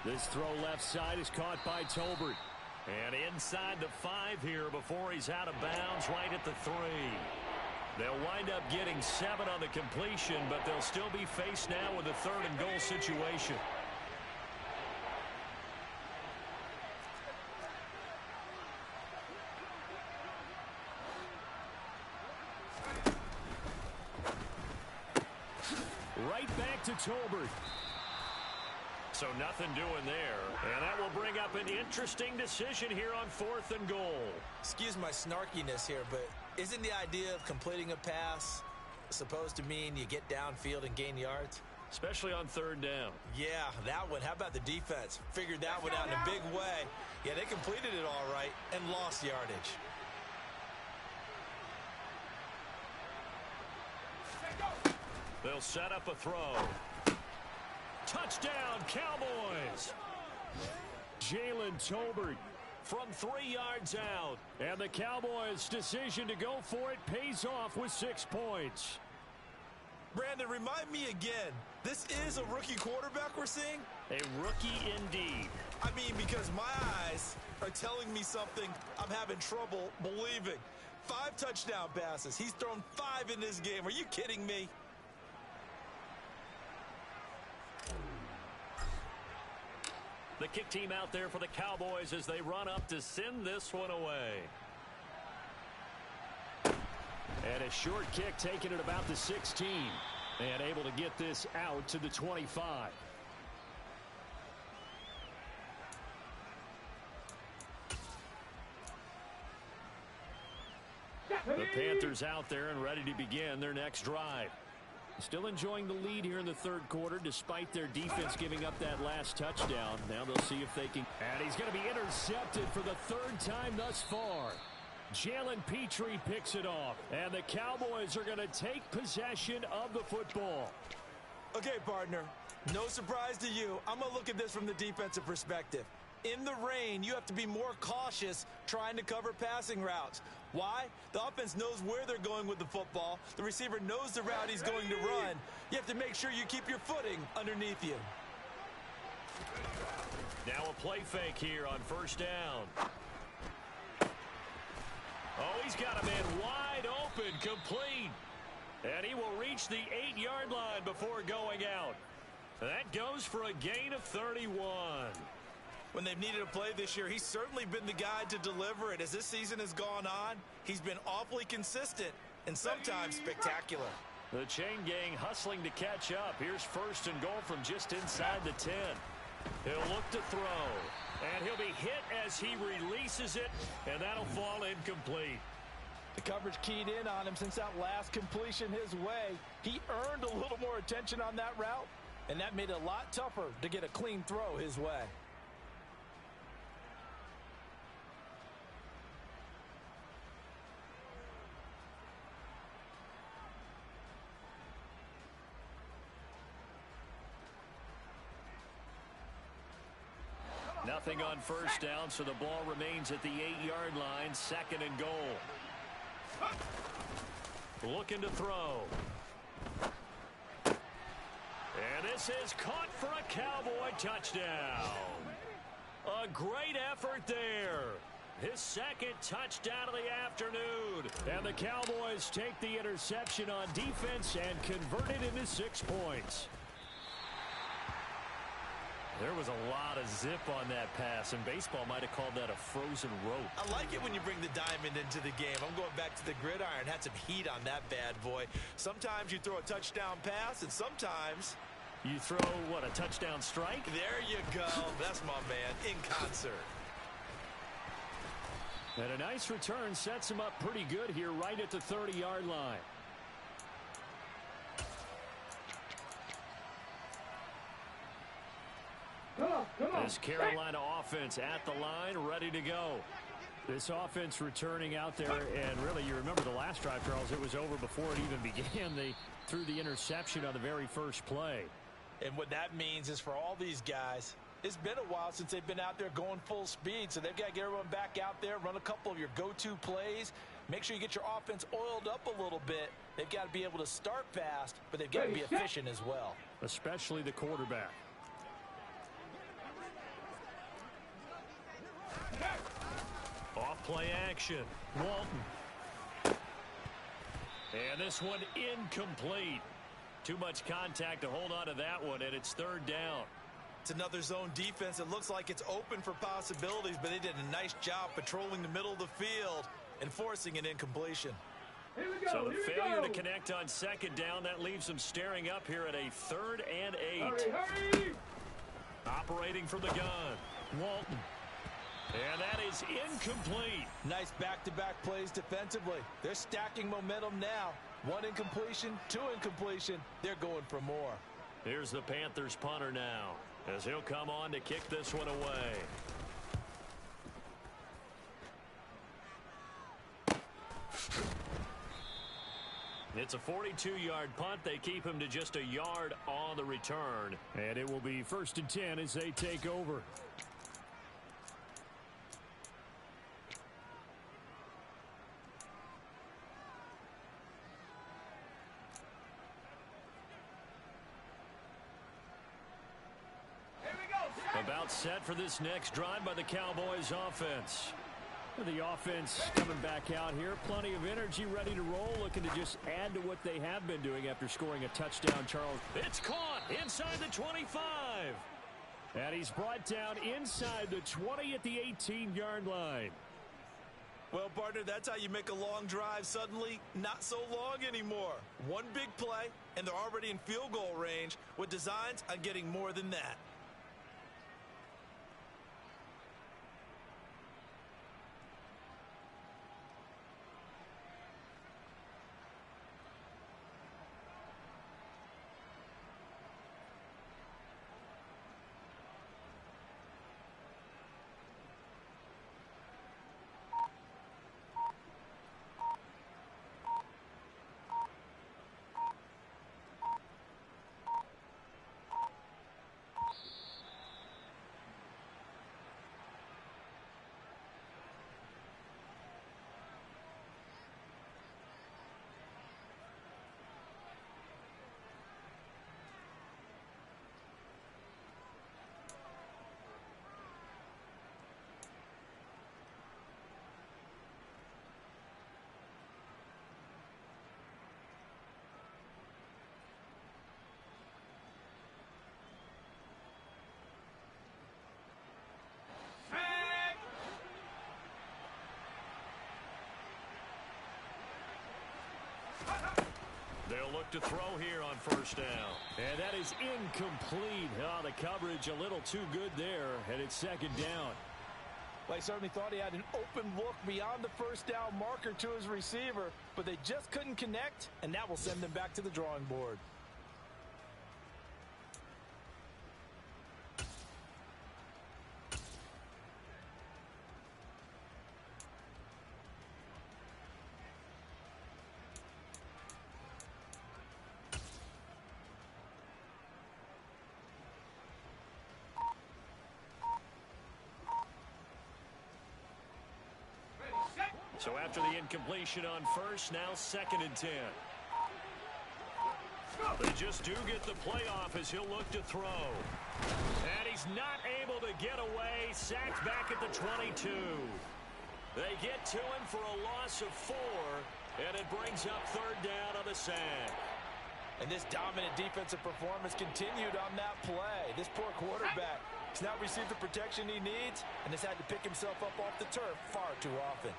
Speaker 2: This throw left side is caught by Tolbert. And inside the 5 here before he's out of bounds right at the 3.
Speaker 1: They'll wind up getting 7 on the completion, but they'll still be faced now with a 3rd and goal situation.
Speaker 2: Right back to Tolbert.
Speaker 1: So nothing doing there. And that will bring up an interesting decision here on 4th and goal.
Speaker 3: Excuse my snarkiness here, but isn't the idea of completing a pass supposed to mean you get downfield and gain yards?
Speaker 1: Especially on 3rd down.
Speaker 3: Yeah, that one. How about the defense? Figured that one out in a big way. Yeah, they completed it all right and lost yardage.
Speaker 1: They'll set up a throw. Touchdown, Cowboys!
Speaker 2: Jalen Tolbert
Speaker 1: From 3 yards out.
Speaker 2: and the Cowboys' decision to go for it pays off with 6 points.
Speaker 3: Brandon, remind me again, this is a rookie quarterback we're seeing?
Speaker 1: A rookie indeed.
Speaker 3: I mean, because my eyes are telling me something I'm having trouble believing. 5 touchdown passes. He's thrown 5 in this game. Are you kidding me?
Speaker 1: The kick team out there for the Cowboys as they run up to send this one away.
Speaker 2: And a short kick taken at about the 16. And able to get this out to the 25.
Speaker 1: The Panthers out there and ready to begin their next drive.
Speaker 2: Still enjoying the lead here in the 3rd quarter despite their defense giving up that last touchdown. Now they'll see if they can. And he's going to be intercepted for the 3rd time thus far. Jalen Petrie picks it off. And the Cowboys are going to take possession of the football.
Speaker 3: Okay, partner, no surprise to you. I'm going to look at this from the defensive perspective. In the rain, you have to be more cautious trying to cover passing routes. Why? The offense knows where they're going with the football. The receiver knows the route he's going to run. You have to make sure you keep your footing underneath you.
Speaker 1: Now a play fake here on 1st down. Oh, he's got a man wide open, complete. And he will reach the 8-yard line before going out. That goes for a gain of 31.
Speaker 3: When they've needed a play this year, he's certainly been the guy to deliver it. As this season has gone on, he's been awfully consistent and sometimes spectacular.
Speaker 1: The chain gang hustling to catch up. Here's 1st and goal from just inside the 10. He'll look to throw. And he'll be hit as he releases it, and that'll fall incomplete.
Speaker 3: The coverage keyed in on him since that last completion his way. He earned a little more attention on that route, and that made it a lot tougher to get a clean throw his way.
Speaker 1: Nothing on 1st down, so the ball remains at the 8-yard line, 2nd and goal. Looking to throw. And this is caught for a Cowboy touchdown. A great effort there. His 2nd touchdown of the afternoon.
Speaker 2: And the Cowboys take the interception on defense and convert it into 6 points.
Speaker 1: There was a lot of zip on that pass, and baseball might have called that a frozen rope.
Speaker 3: I like it when you bring the diamond into the game. I'm going back to the gridiron. Had some heat on that bad boy. Sometimes you throw a touchdown pass, and sometimes
Speaker 1: you throw, what, a touchdown strike?
Speaker 3: There you go. That's my man in concert.
Speaker 2: And a nice return sets him up pretty good here right at the 30-yard line.
Speaker 1: This Carolina offense at the line, ready to go.
Speaker 2: This offense returning out there, and really, you remember the last drive, Charles, it was over before it even began. They threw the interception on the very first play.
Speaker 3: And what that means is for all these guys, it's been a while since they've been out there going full speed, so they've got to get everyone back out there, run a couple of your go-to plays, make sure you get your offense oiled up a little bit. They've got to be able to start fast, but they've got to be efficient as well.
Speaker 2: Especially the quarterback.
Speaker 1: Off play action. Walton.
Speaker 2: And this one incomplete. Too much contact to hold on to that one, and it's third down.
Speaker 3: It's another zone defense. It looks like it's open for possibilities, but they did a nice job patrolling the middle of the field and forcing an incompletion.
Speaker 2: So the failure to connect on second down, that leaves them staring up here at a 3rd and 8.
Speaker 4: Hurry.
Speaker 2: Operating from the gun, Walton. And that is incomplete.
Speaker 3: Nice back-to-back plays defensively. They're stacking momentum now. 1 incompletion, 2 incompletion. They're going for more.
Speaker 1: Here's the Panthers punter now, as he'll come on to kick this one away. It's a 42-yard punt. They keep him to just a yard on the return.
Speaker 2: And it will be 1st and 10 as they take over.
Speaker 1: About set for this next drive by the Cowboys offense.
Speaker 2: The offense coming back out here. Plenty of energy, ready to roll, looking to just add to what they have been doing after scoring a touchdown, Charles.
Speaker 1: It's caught inside the 25.
Speaker 2: And he's brought down inside the 20 at the 18-yard line.
Speaker 3: Well, partner, that's how you make a long drive suddenly not so long anymore. One big play, and they're already in field goal range with designs on getting more than that.
Speaker 1: They'll look to throw here on 1st down.
Speaker 2: And that is incomplete. Oh, the coverage a little too good there, and it's 2nd down.
Speaker 3: Well, I certainly thought he had an open look beyond the 1st down marker to his receiver, but they just couldn't connect, and that will send them back to the drawing board.
Speaker 1: So after the incompletion on 1st, now 2nd and 10. They just do get the playoff as he'll look to throw. And he's not able to get away. Sacked back at the 22. They get to him for a loss of 4, and it brings up 3rd down on the sack.
Speaker 3: And this dominant defensive performance continued on that play. This poor quarterback has not received the protection he needs and has had to pick himself up off the turf far too often.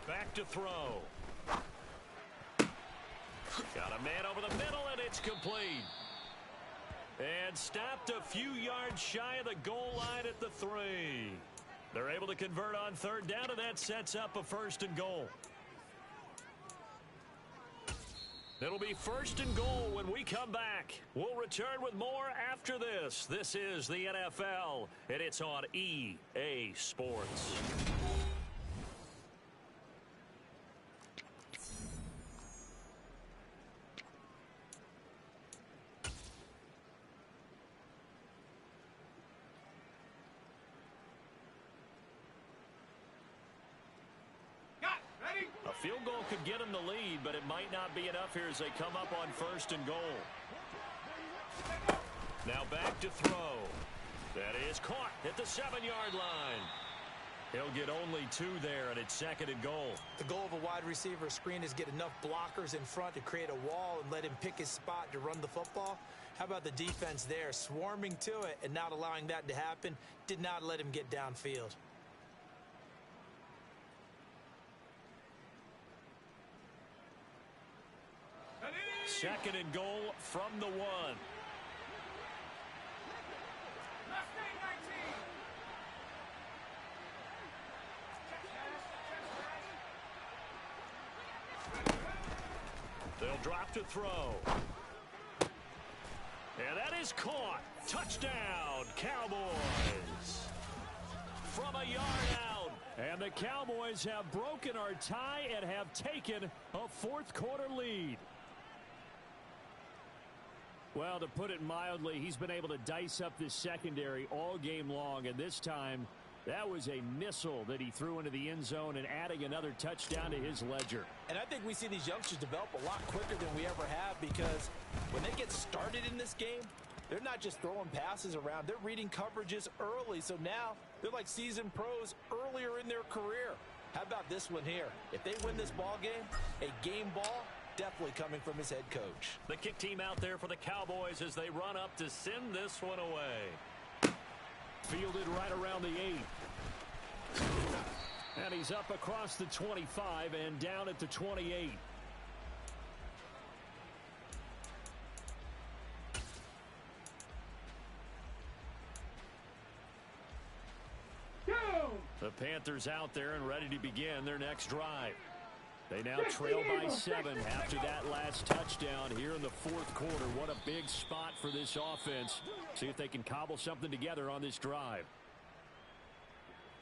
Speaker 1: Back to throw. Got a man over the middle, and it's complete. And stopped a few yards shy of the goal line at the 3. They're able to convert on 3rd down, and that sets up a 1st and goal. It'll be 1st and goal when we come back. We'll return with more after this. This is the NFL, and it's on EA Sports. field goal could get them the lead, but it might not be enough here as they come up on 1st and goal. Now back to throw. That is caught at the 7-yard line. He'll get only 2 there, and it's 2nd and goal.
Speaker 3: The goal of a wide receiver screen is get enough blockers in front to create a wall and let him pick his spot to run the football. How about the defense there, swarming to it and not allowing that to happen? Did not let him get downfield.
Speaker 1: Second and goal from the 1. They'll drop to throw. And that is caught. Touchdown, Cowboys. From a yard out.
Speaker 2: And the Cowboys have broken our tie and have taken a 4th quarter lead. Well, to put it mildly, he's been able to dice up this secondary all game long, and this time that was a missile that he threw into the end zone and adding another touchdown to his ledger.
Speaker 3: And I think we see these youngsters develop a lot quicker than we ever have, because when they get started in this game, they're not just throwing passes around. They're reading coverages early. So now they're like seasoned pros earlier in their career. How about this one here? If they win this ball game, a game ball, definitely coming from his head coach.
Speaker 1: The kick team out there for the Cowboys as they run up to send this one away.
Speaker 2: Fielded right around the 8. And he's up across the 25 and down at the 28.
Speaker 1: The Panthers out there and ready to begin their next drive. They now trail by 7 after that last touchdown here in the 4th quarter. What a big spot for this offense. See if they can cobble something together on this drive.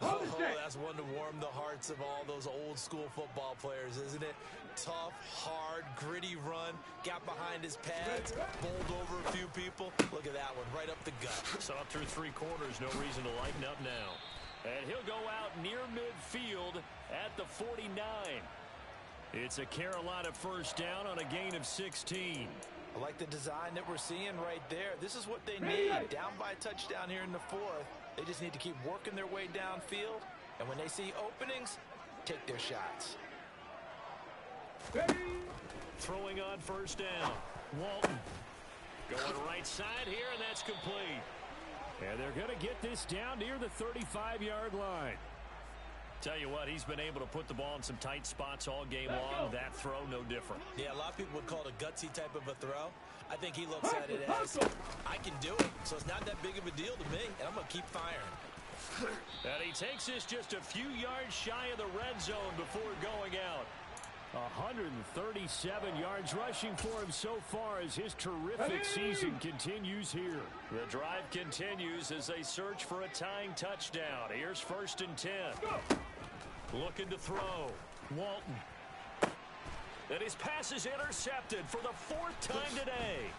Speaker 3: Oh, that's one to warm the hearts of all those old school football players, isn't it? Tough, hard, gritty run. Got behind his pads, bowled over a few people. Look at that one, right up the gut.
Speaker 1: Saw through 3 quarters, no reason to lighten up now. And he'll go out near midfield at the 49. It's a Carolina first down on a gain of 16.
Speaker 3: I like the design that we're seeing right there. This is what they need. Down by a touchdown here in the 4th. They just need to keep working their way downfield. And when they see openings, take their shots.
Speaker 1: Throwing on first down. Walton going right side here, and that's complete.
Speaker 2: And they're going to get this down near the 35-yard line.
Speaker 1: Tell you what, he's been able to put the ball in some tight spots all game long. That throw, no different.
Speaker 3: Yeah, a lot of people would call it a gutsy type of a throw. I think he looks at it as, I can do it, so it's not that big of a deal to me, and I'm going to keep firing.
Speaker 1: And he takes this just a few yards shy of the red zone before going out.
Speaker 2: 137 yards rushing for him so far as his terrific season continues here.
Speaker 1: The drive continues as they search for a tying touchdown. Here's 1st and 10. Looking to throw. Walton. And his pass is intercepted for the 4th time today.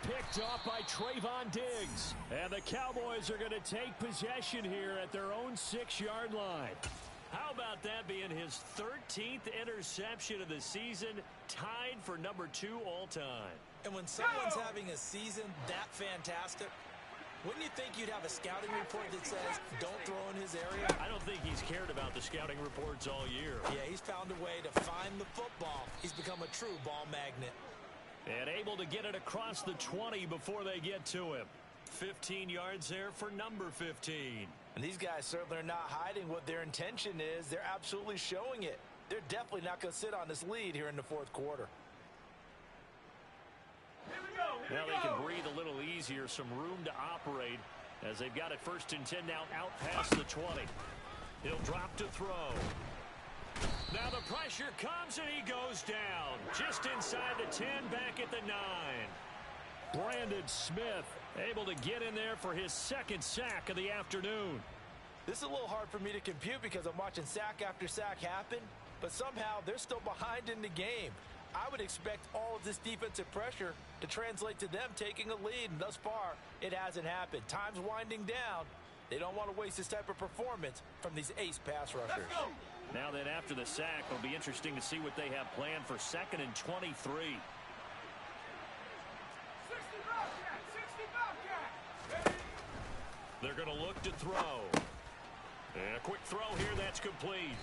Speaker 2: Picked off by Trayvon Diggs. And the Cowboys are going to take possession here at their own 6-yard line.
Speaker 1: How about that being his 13th interception of the season, tied for number 2 all-time.
Speaker 3: And when someone's having a season that fantastic, wouldn't you think you'd have a scouting report that says, don't throw in his area?
Speaker 1: I don't think he's cared about the scouting reports all year.
Speaker 3: Yeah, he's found a way to find the football. He's become a true ball magnet.
Speaker 1: And able to get it across the 20 before they get to him. 15 yards there for number 15.
Speaker 3: And these guys certainly are not hiding what their intention is. They're absolutely showing it. They're definitely not going to sit on this lead here in the 4th quarter.
Speaker 1: Now they can breathe a little easier, some room to operate as they've got it 1st and 10 now out past the 20. He'll drop to throw. Now the pressure comes and he goes down just inside the 10, back at the 9.
Speaker 2: Brandon Smith able to get in there for his 2nd sack of the afternoon.
Speaker 3: This is a little hard for me to compute because I'm watching sack after sack happen, but somehow they're still behind in the game. I would expect all of this defensive pressure to translate to them taking a lead, and thus far, it hasn't happened. Time's winding down. They don't want to waste this type of performance from these ace pass rushers.
Speaker 2: Now then, after the sack, it'll be interesting to see what they have planned for 2nd and 23.
Speaker 4: 60 Bobcat! 60 Bobcat!
Speaker 1: They're going to look to throw. And a quick throw here, that's complete.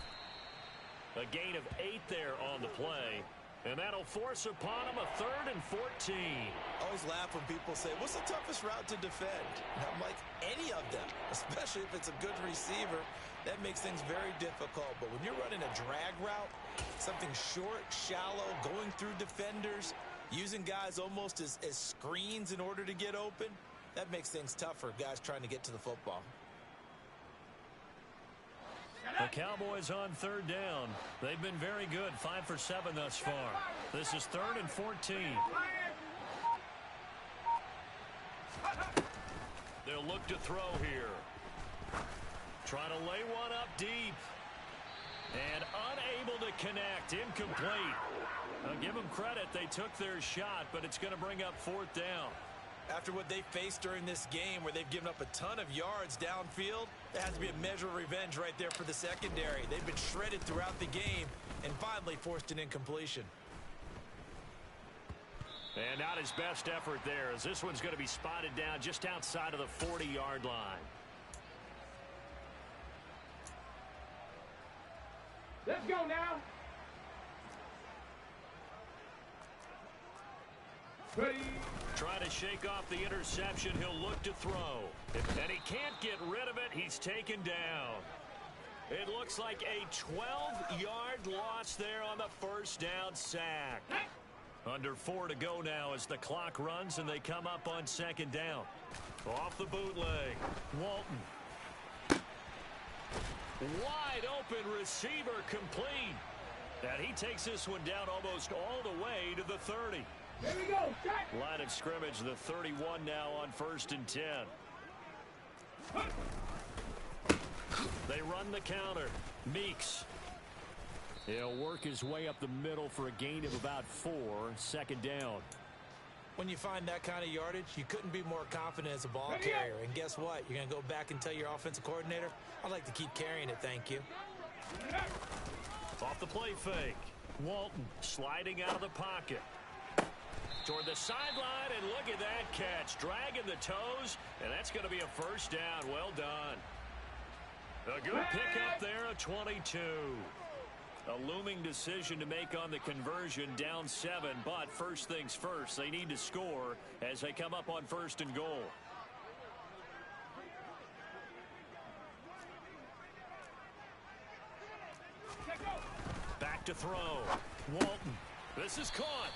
Speaker 1: A gain of 8 there on the play. And that'll force upon him a 3rd and 14.
Speaker 3: Always laugh when people say, what's the toughest route to defend? And I'm like, any of them, especially if it's a good receiver. That makes things very difficult. But when you're running a drag route, something short, shallow, going through defenders, using guys almost as screens in order to get open, that makes things tough for guys trying to get to the football.
Speaker 2: The Cowboys on 3rd down. They've been very good, 5 for 7 thus far. This is 3rd and 14.
Speaker 1: They'll look to throw here. Trying to lay one up deep. And unable to connect. Incomplete.
Speaker 2: I'll give them credit. They took their shot, but it's going to bring up 4th down.
Speaker 3: After what they faced during this game where they've given up a ton of yards downfield, there has to be a measure of revenge right there for the secondary. They've been shredded throughout the game and finally forced an incompletion.
Speaker 1: And not his best effort there, as this one's going to be spotted down just outside of the 40-yard line.
Speaker 4: Let's go now. Ready.
Speaker 1: Trying to shake off the interception. He'll look to throw. And he can't get rid of it. He's taken down. It looks like a 12-yard loss there on the 1st down sack. Under 4 to go now as the clock runs and they come up on 2nd down. Off the bootleg. Walton. Wide open receiver complete. And he takes this one down almost all the way to the 30.
Speaker 4: Here we go. Check.
Speaker 2: Line of scrimmage, the 31 now on 1st and 10.
Speaker 1: They run the counter. Meeks.
Speaker 2: He'll work his way up the middle for a gain of about 4. 2nd down.
Speaker 3: When you find that kind of yardage, you couldn't be more confident as a ball carrier. And guess what? You're going to go back and tell your offensive coordinator, I'd like to keep carrying it, thank you.
Speaker 1: Off the play fake. Walton sliding out of the pocket. Toward the sideline, and look at that catch. Dragging the toes, and that's going to be a 1st down. Well done. A good pickup there, a 22. A looming decision to make on the conversion, down 7. But first things first, they need to score as they come up on 1st and goal. Back to throw. Walton. This is caught.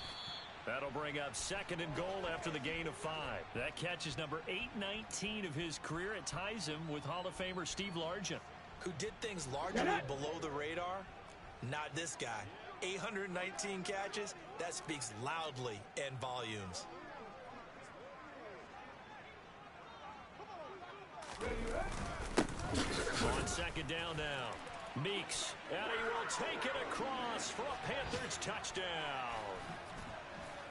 Speaker 1: That'll bring up 2nd and goal after the gain of 5.
Speaker 2: That catch is number 819 of his career. It ties him with Hall of Famer Steve Largent.
Speaker 3: Who did things largely below the radar? Not this guy. 819 catches, that speaks loudly in volumes.
Speaker 1: On 2nd down now. Meeks. And he will take it across for a Panthers touchdown.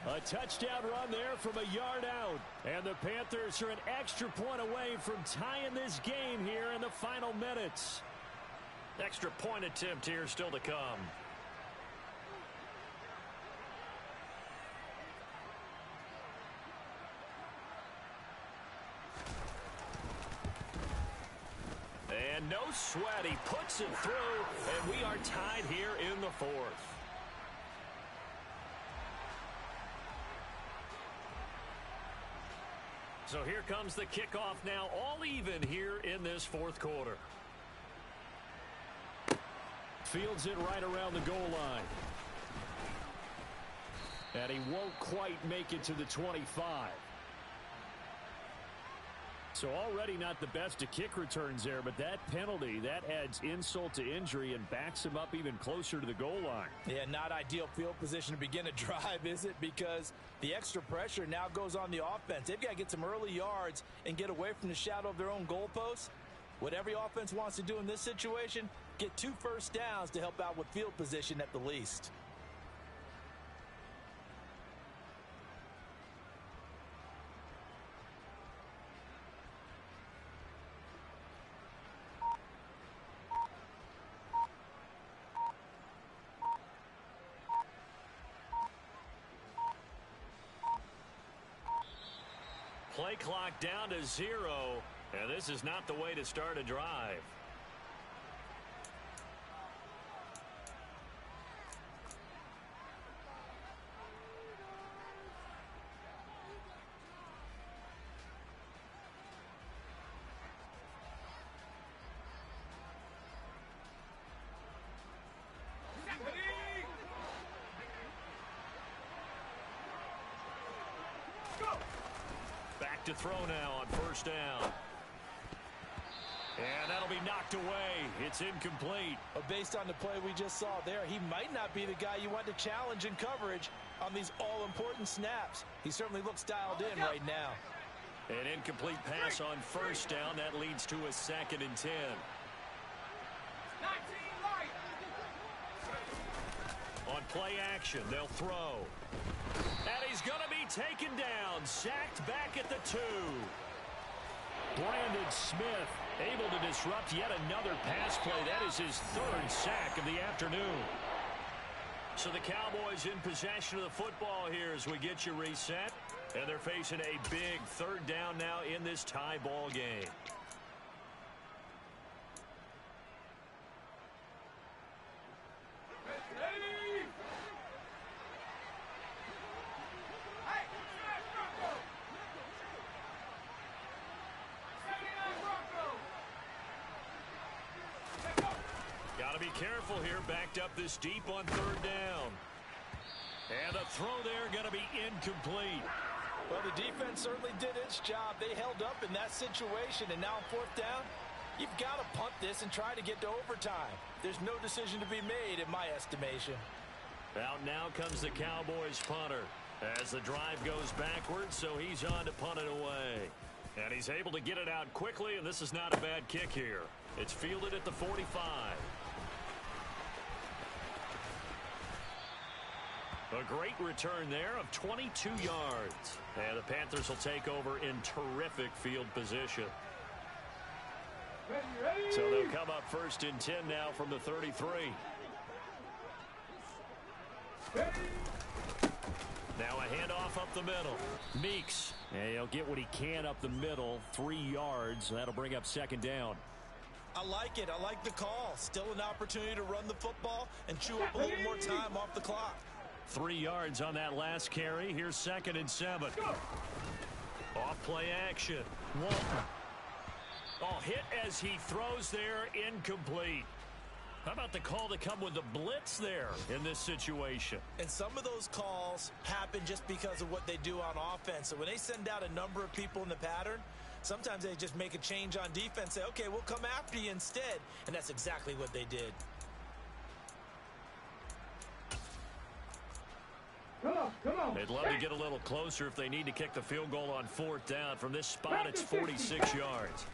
Speaker 2: A touchdown run there from a yard out. And the Panthers are an extra point away from tying this game here in the final minutes.
Speaker 1: Extra point attempt here still to come. And no sweat. He puts it through, and we are tied here in the 4th. So here comes the kickoff now, all even here in this 4th quarter.
Speaker 2: Fields it right around the goal line. And he won't quite make it to the 25. So already not the best of kick returns there, but that penalty, that adds insult to injury and backs him up even closer to the goal line.
Speaker 3: Yeah, not ideal field position to begin a drive, is it? Because the extra pressure now goes on the offense. They've got to get some early yards and get away from the shadow of their own goalposts. What every offense wants to do in this situation, get 2 first downs to help out with field position at the least.
Speaker 1: play clock down to 0, and this is not the way to start a drive. Back to throw now on first down. And that'll be knocked away. It's incomplete.
Speaker 3: But based on the play we just saw there, he might not be the guy you want to challenge in coverage on these all-important snaps. He certainly looks dialed in right now.
Speaker 1: An incomplete pass on first down. That leads to a 2nd and 10.
Speaker 4: 19 right.
Speaker 1: On play action, they'll throw. And he's going to be taken down. Sacked back at the 2.
Speaker 2: Brandon Smith able to disrupt yet another pass play. That is his 3rd sack of the afternoon.
Speaker 1: So the Cowboys in possession of the football here as we get you reset. And they're facing a big 3rd down now in this tie ball game. Be careful here, backed up this deep on 3rd down. And the throw there going to be incomplete.
Speaker 3: Well, the defense certainly did its job. They held up in that situation, and now on 4th down, you've got to punt this and try to get to overtime. There's no decision to be made in my estimation.
Speaker 1: Out now comes the Cowboys punter as the drive goes backwards, so he's on to punt it away. And he's able to get it out quickly, and this is not a bad kick here. It's fielded at the 45. A great return there of 22 yards. And the Panthers will take over in terrific field position. So they'll come up 1st and 10 now from the 33. Now a handoff up the middle. Meeks.
Speaker 2: And he'll get what he can up the middle. 3 yards. That'll bring up 2nd down.
Speaker 3: I like it. I like the call. Still an opportunity to run the football and chew up a little more time off the clock.
Speaker 1: 3 yards on that last carry. Here's 2nd and 7. Off play action. Walton. Oh, hit as he throws there. Incomplete. How about the call to come with the blitz there in this situation?
Speaker 3: And some of those calls happen just because of what they do on offense. So when they send out a number of people in the pattern, sometimes they just make a change on defense. Say, okay, we'll come after you instead. And that's exactly what they did.
Speaker 4: Come on.
Speaker 1: They'd love to get a little closer if they need to kick the field goal on 4th down. From this spot, it's 46 yards.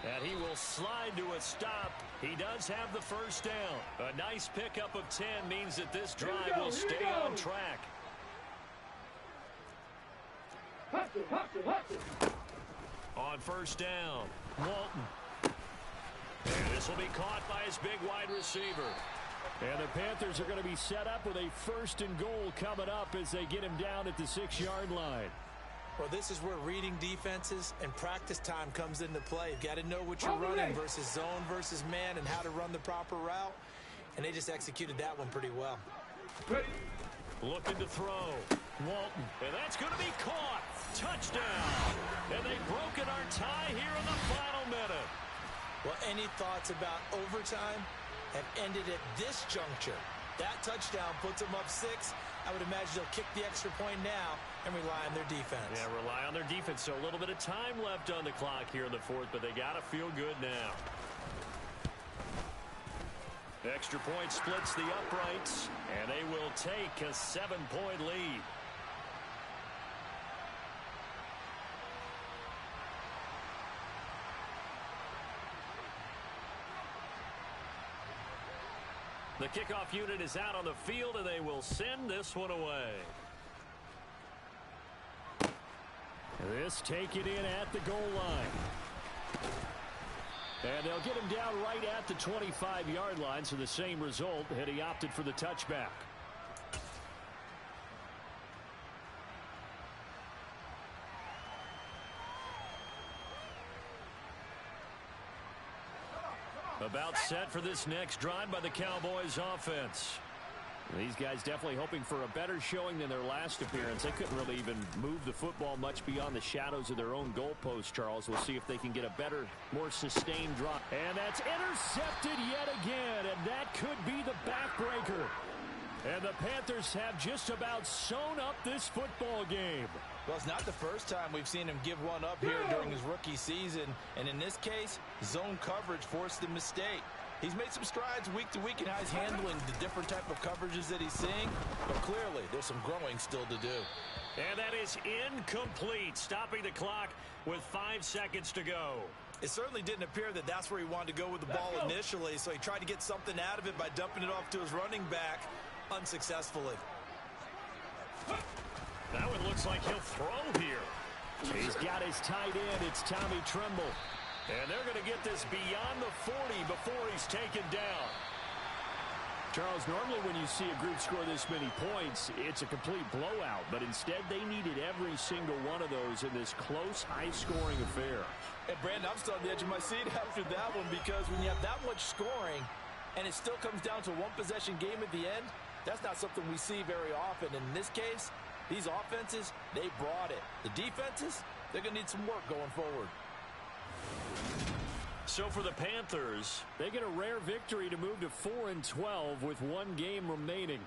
Speaker 1: And he will slide to a stop. He does have the 1st down. A nice pickup of 10 means that this drive will stay on track. On 1st down, Walton. And this will be caught by his big wide receiver.
Speaker 2: And the Panthers are going to be set up with a 1st and goal coming up as they get him down at the 6-yard line.
Speaker 3: Well, this is where reading defenses and practice time comes into play. You've got to know what you're running versus zone versus man and how to run the proper route. And they just executed that one pretty well.
Speaker 1: Looking to throw. Walton. And that's going to be caught. Touchdown. And they've broken our tie here in the final minute.
Speaker 3: Well, any thoughts about overtime have ended at this juncture? That touchdown puts them up 6. I would imagine they'll kick the extra point now and rely on their defense.
Speaker 1: Yeah, rely on their defense. So a little bit of time left on the clock here in the 4th, but they got to feel good now. Extra point splits the uprights, and they will take a 7-point lead. The kickoff unit is out on the field, and they will send this one away.
Speaker 2: This taken in at the goal line. And they'll get him down right at the 25-yard line, so the same result, and he opted for the touchback.
Speaker 1: About set for this next drive by the Cowboys offense.
Speaker 2: These guys definitely hoping for a better showing than their last appearance. They couldn't really even move the football much beyond the shadows of their own goalpost, Charles. We'll see if they can get a better, more sustained drop. And that's intercepted yet again, and that could be the backbreaker. And the Panthers have just about sewn up this football game.
Speaker 3: Well, it's not the first time we've seen him give one up here during his rookie season. And in this case, zone coverage forced the mistake. He's made some strides week to week in how he's handling the different type of coverages that he's seeing. But clearly, there's some growing still to do.
Speaker 1: And that is incomplete, stopping the clock with 5 seconds to go.
Speaker 3: It certainly didn't appear that that's where he wanted to go with the ball initially, so he tried to get something out of it by dumping it off to his running back unsuccessfully.
Speaker 1: That one looks like he'll throw here.
Speaker 2: He's got his tight end. It's Tommy Tremble.
Speaker 1: And they're going to get this beyond the 40 before he's taken down.
Speaker 2: Charles, normally when you see a group score this many points, it's a complete blowout. But instead, they needed every single one of those in this close, high-scoring affair.
Speaker 3: And, Brandon, I'm still on the edge of my seat after that one because when you have that much scoring and it still comes down to a one-possession game at the end, that's not something we see very often. In this case, these offenses, they brought it. The defenses, they're going to need some work going forward.
Speaker 1: So for the Panthers,
Speaker 2: they get a rare victory to move to 4-12 with one game remaining.